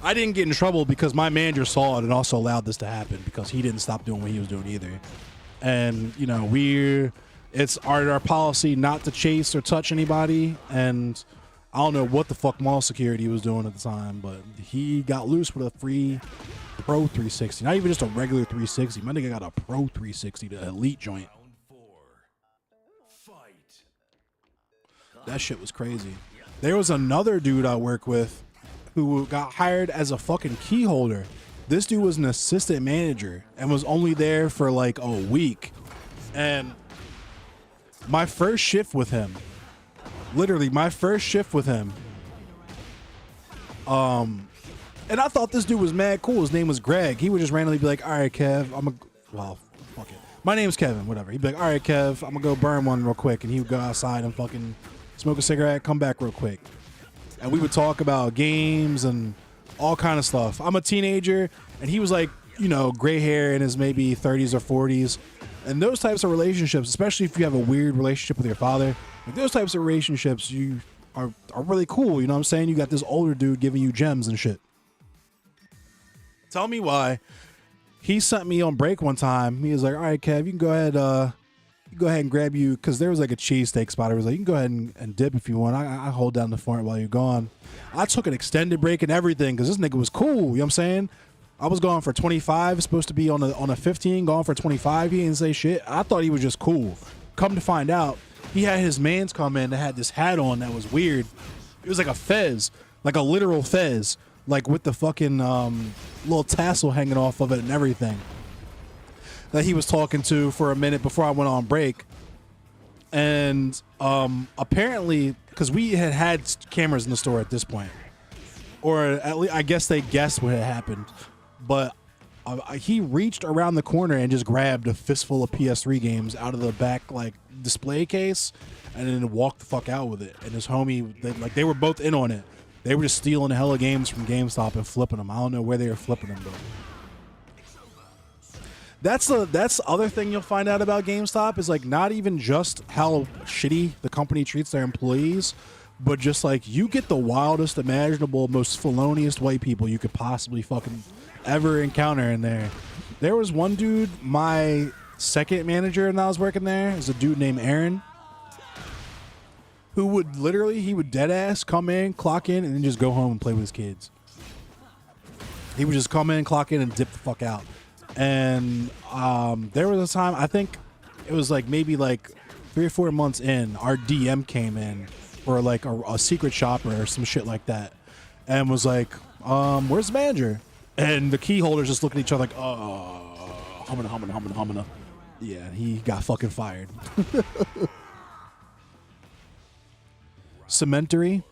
S1: I didn't get in trouble because my manager saw it and also allowed this to happen, because he didn't stop doing what he was doing either. And it's our policy not to chase or touch anybody, and I don't know what the fuck mall security was doing at the time, but he got loose with a free Pro 360. Not even just a regular 360. My nigga got a Pro 360, the elite joint. That shit was crazy. There was another dude I work with who got hired as a fucking key holder. This dude was an assistant manager and was only there for a week. And my first shift with him, literally my first shift with him, and I thought this dude was mad cool. His name was Greg. He would just randomly be all right, Kev, fuck it. My name's Kevin, whatever. He'd be all right, Kev, I'm gonna go burn one real quick. And he would go outside and fucking smoke a cigarette, come back real quick. And we would talk about games and all kind of stuff. I'm a teenager, and he was gray hair in his maybe 30s or 40s. And those types of relationships, especially if you have a weird relationship with your father, those types of relationships are really cool. You know what I'm saying? You got this older dude giving you gems and shit. Tell me why. He sent me on break one time. He was all right, Kev, you can go ahead and grab you, because there was a cheesesteak spot. He was you can go ahead and dip if you want. I hold down the front while you're gone. I took an extended break and everything because this nigga was cool. You know what I'm saying? I was going for 25, supposed to be on a 15, going for 25. He didn't say shit. I thought he was just cool. Come to find out, he had his mans come in that had this hat on that was weird. It was like a fez. like a literal fez, like with the fucking little tassel hanging off of it and everything. That he was talking to for a minute before I went on break. And apparently, because we had cameras in the store at this point, or at least I guess they guessed what had happened, but he reached around the corner and just grabbed a fistful of PS3 games out of the back like display case, and then walked the fuck out with it. And his homie, they were both in on it. They were just stealing a hella games from GameStop and flipping them. I don't know where they were flipping them, though. That's the other thing you'll find out about GameStop is like not even just how shitty the company treats their employees, but just like you get the wildest imaginable, most felonious white people you could possibly fucking ever encounter in there. There was one dude, my second manager when I was working there, is a dude named Aaron, who would literally, he would dead ass come in, clock in, and then just go home and play with his kids. He would just come in, clock in, and dip the fuck out. And there was a time, I think it was like maybe like 3 or 4 months in, our DM came in for like a secret shopper or some shit like that, and was like, where's the manager? And the key holders just looking at each other like, humana. Yeah, he got fucking fired. Cemetery.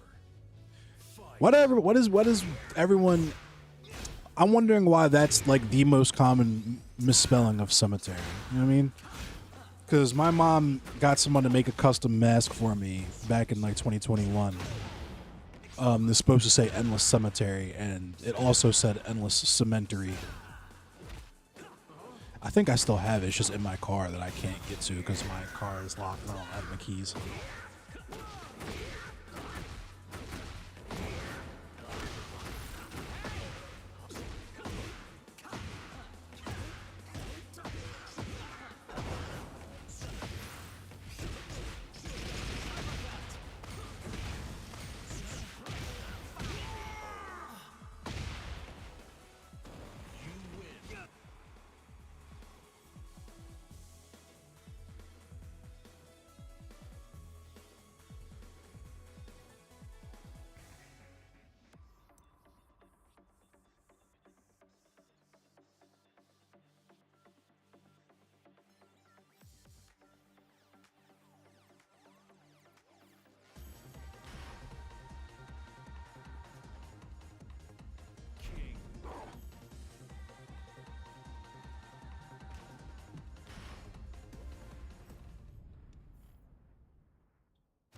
S1: Whatever. What is everyone? I'm wondering why that's like the most common misspelling of cemetery. You know what I mean? Because my mom got someone to make a custom mask for me back in like 2021. It's supposed to say Endless Cemetery, and it also said Endless Cemetery. I think I still have it. It's just in my car that I can't get to because my car is locked and I don't have my keys.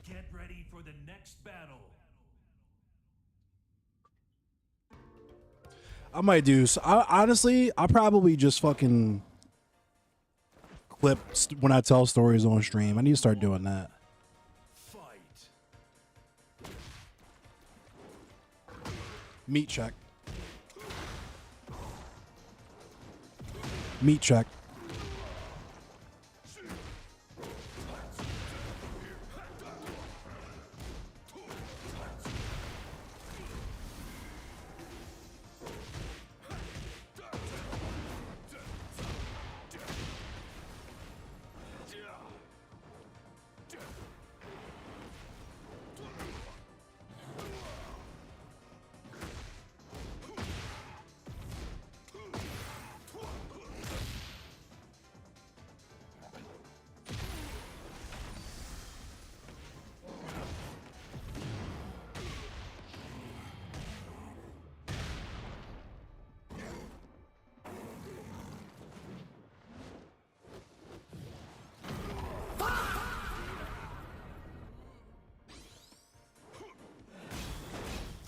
S2: Get ready for the next battle.
S1: I might do. So honestly, I'll probably just fucking clip when I tell stories on stream. I need to start doing that.
S2: Fight.
S1: Meat check. Meat check.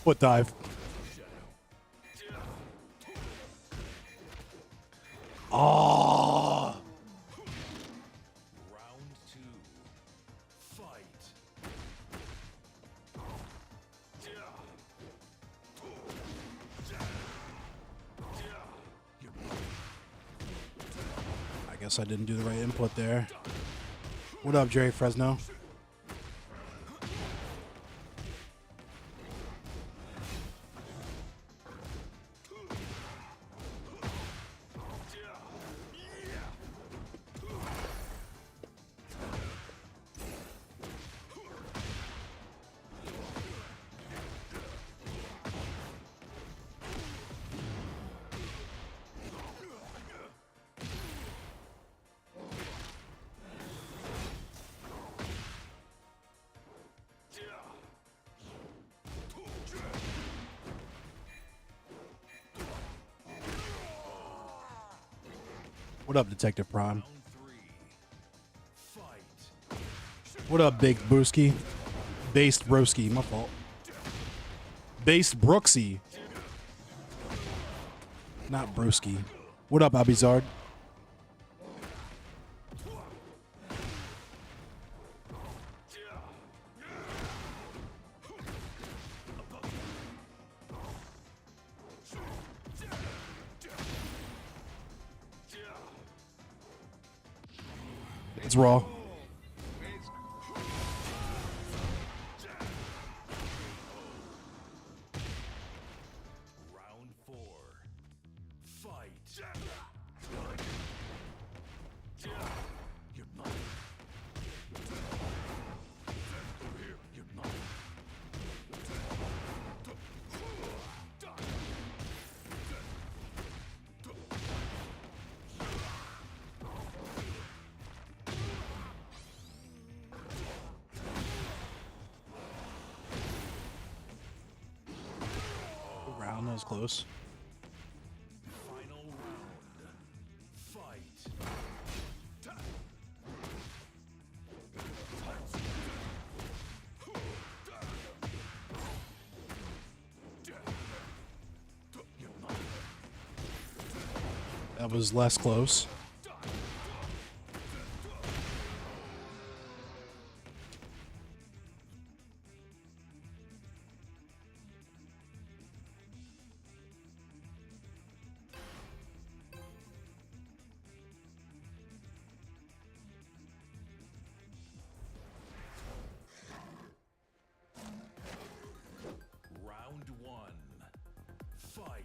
S1: Foot dive. Oh.
S2: Round 2. Fight.
S1: I guess I didn't do the right input there. What up, Jerry Fresno? What up, Detective Prime?
S2: Round 3. Fight.
S1: What up, Big Brewski? Based Broski, my fault. Based Brooksy. Not Broski. What up, Abizard? It's Raw.
S2: Round 4. Fight. You're not. You're not.
S1: Round, that was close.
S2: Final round. Fight.
S1: That was less close.
S2: Round 1. Fight.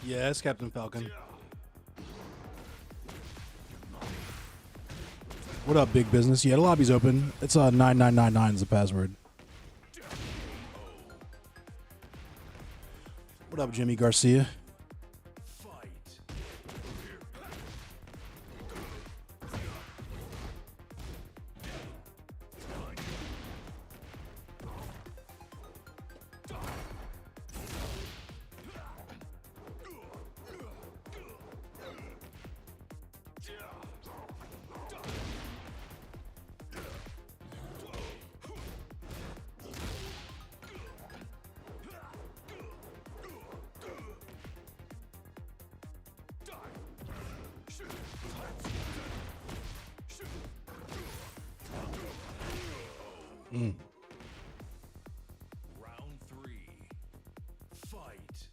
S1: Yes, Captain Falcon. What up, big business? Yeah, the lobby's open. It's 9999 is the password. What up, Jimmy Garcia?
S2: Fight. Round 3. Fight.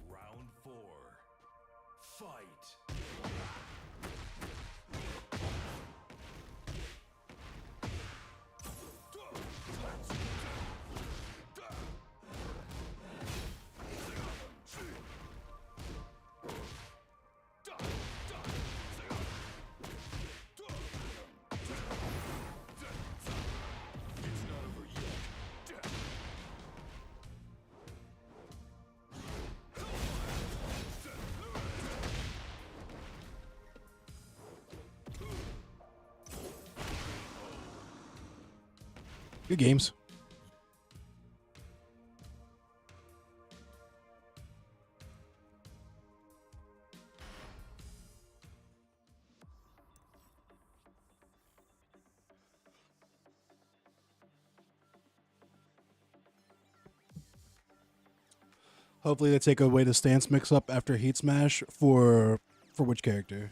S2: Round 4. Fight.
S1: Good games. Hopefully they take away the stance mix-up after Heat Smash for which character?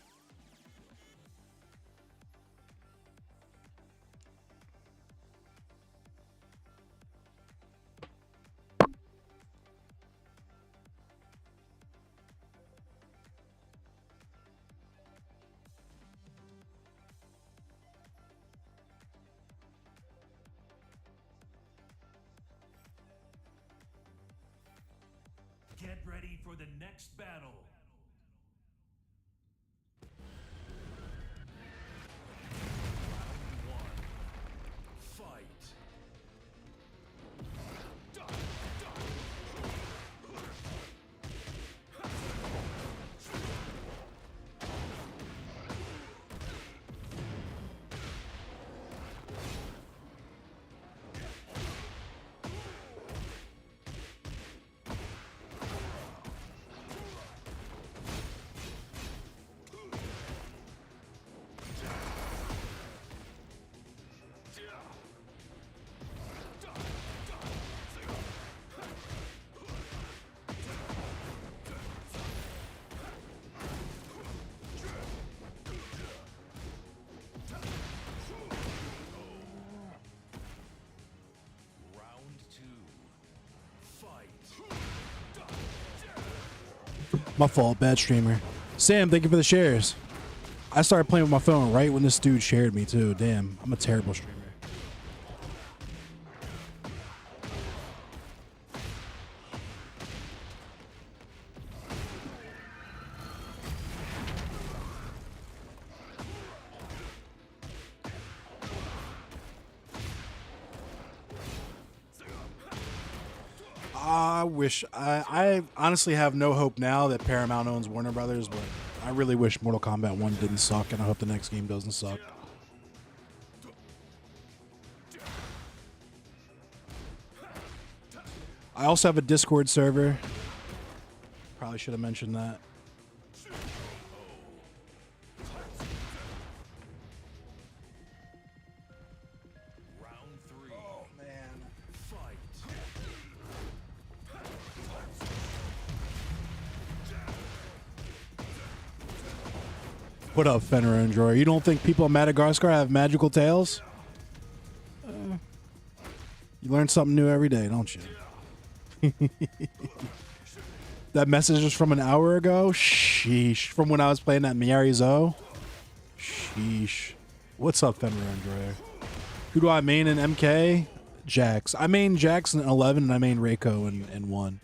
S2: ready for the next battle. Round one. Fight. Round two. Fight.
S1: My fault, bad streamer. Sam, thank you for the shares. I started playing with my phone right when this dude shared me too. Damn, I'm a terrible streamer. I wish I honestly have no hope now that Paramount owns Warner Brothers, but I really wish Mortal Kombat 1 didn't suck, and I hope the next game doesn't suck. I also have a Discord server. Probably should have mentioned that.
S2: Round three.
S1: Oh man.
S2: Fight.
S1: What up, Fenrir and Droyer? You don't think people in Madagascar have magical tails? You learn something new every day, don't you? That message was from an hour ago? Sheesh. From when I was playing that Miari Zo? Sheesh. What's up, Fenrir and Droyer? Who do I main in MK? Jax. I main Jax in 11, and I main Reiko in 1.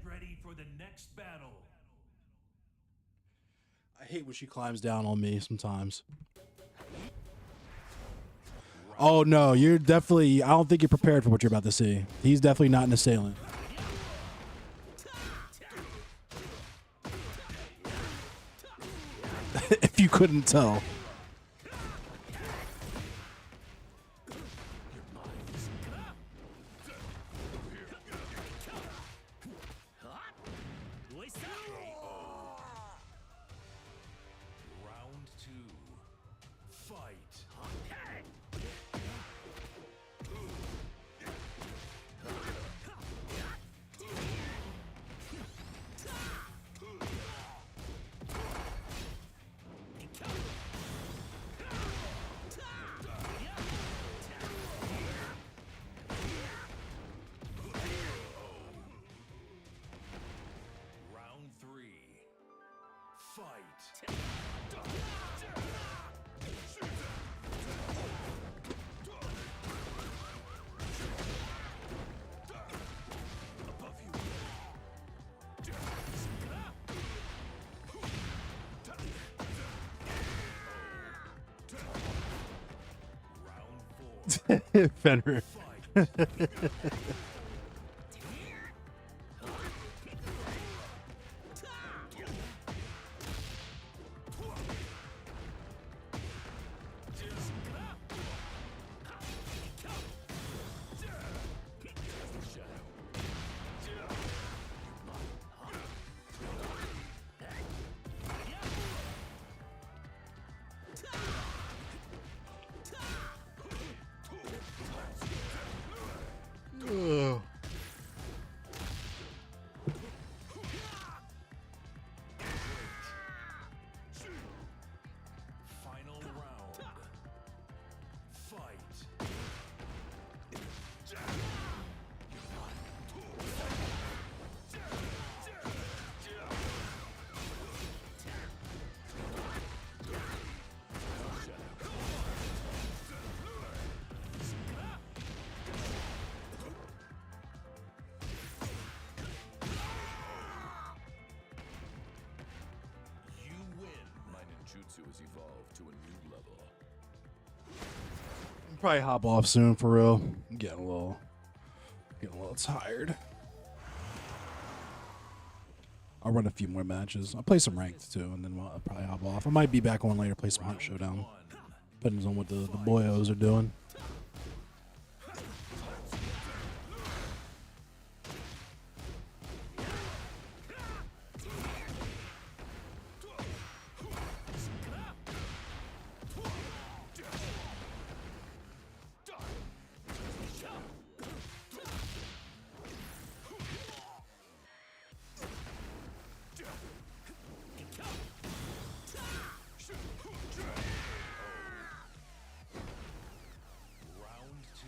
S2: ready for the next battle.
S1: I hate when she climbs down on me sometimes. Oh no, you're definitely. I don't think you're prepared for what you're about to see. He's definitely not an assailant. If you couldn't tell.
S2: Round 2. Fight. Round 3. Fight. Above you. Round 4.
S1: Fenrir.
S2: Fight.
S1: Ugh.
S2: Final round. Fight. You win.
S4: My ninjutsu has evolved to a new level.
S1: Probably hop off soon for real. I'm getting a little tired. I'll run a few more matches. I'll play some ranked too, and then I'll probably hop off. I might be back on later, play some Hunt Showdown. Depends on what the boyos are doing.
S2: Round 2.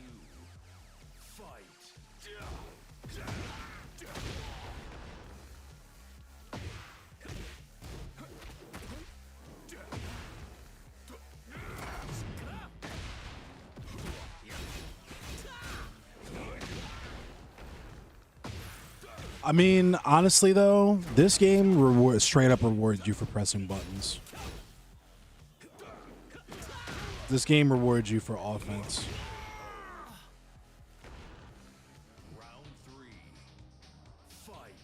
S2: Fight.
S1: I mean, honestly though, this game straight up rewards you for pressing buttons. This game rewards you for offense.
S2: Round 3. Fight.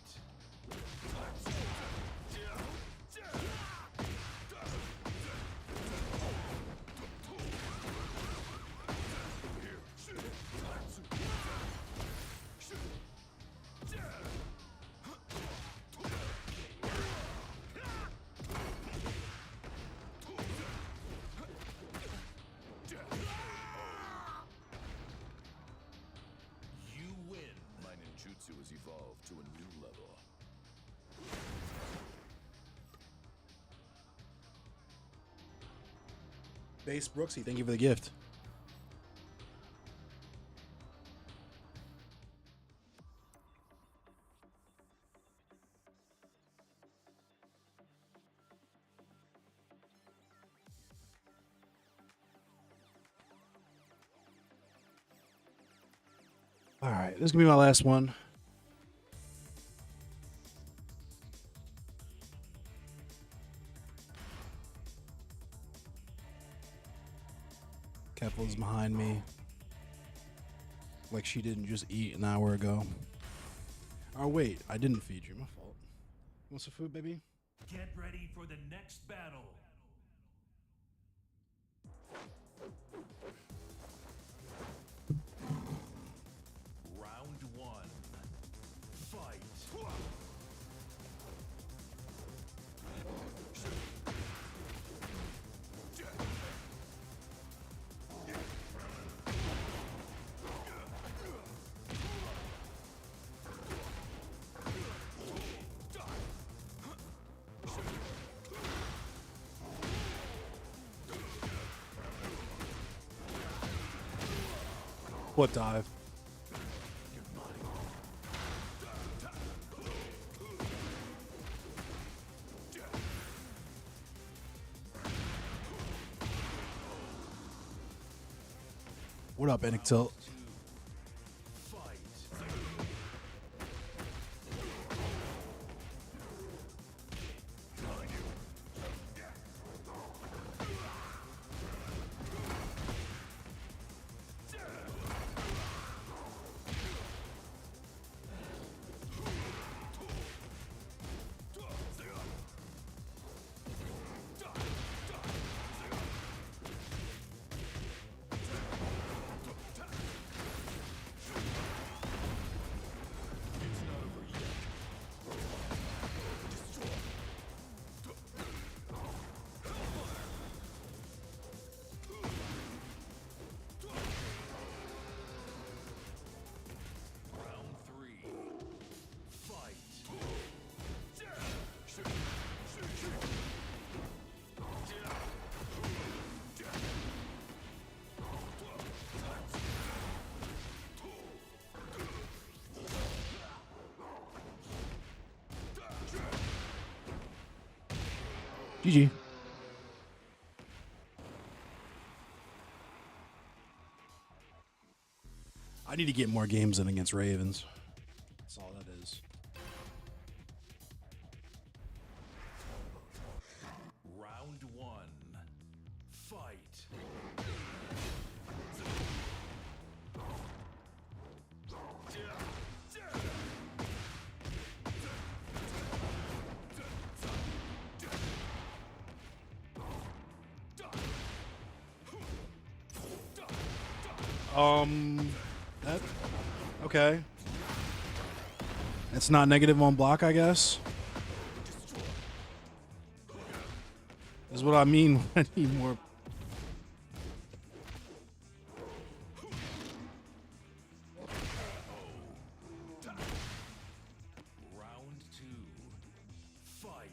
S2: You win.
S4: My ninjutsu has evolved to a new level.
S1: Base Brooksy, thank you for the gift. All right, this is gonna be my last one. behind me. Like she didn't just eat an hour ago. Oh, wait. I didn't feed you. My fault. Want some food, baby?
S2: Get ready for the next battle. Round one. Fight.
S1: What dive? What up, Enic Tilt? GG. I need to get more games in against Ravens. That's all that is.
S2: Round one. Fight.
S1: That, okay. It's not negative on block, I guess. Is what I mean when I need more.
S2: Round two. Fight.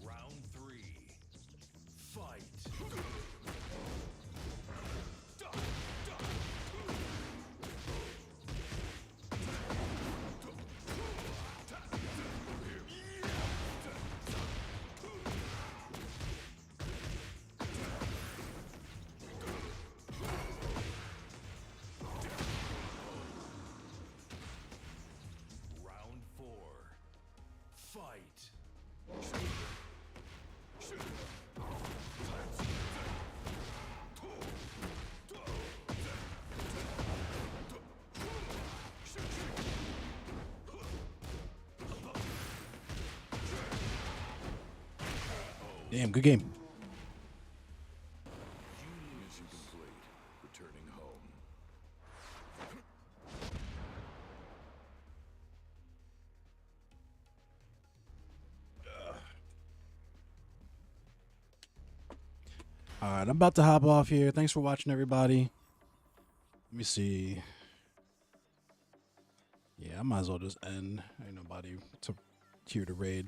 S2: Round three. Fight. Round four. Fight.
S1: Damn, good game.
S4: Mission complete. Returning home.
S1: All right, I'm about to hop off here. Thanks for watching, everybody. Let me see. Yeah, I might as well just end. Ain't nobody here to raid.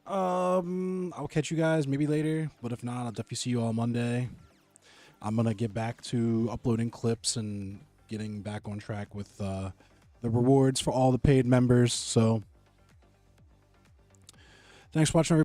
S1: I'll catch you guys maybe later, but if not, I'll definitely see you all Monday. I'm gonna get back to uploading clips and getting back on track with the rewards for all the paid members. So thanks for watching, everybody.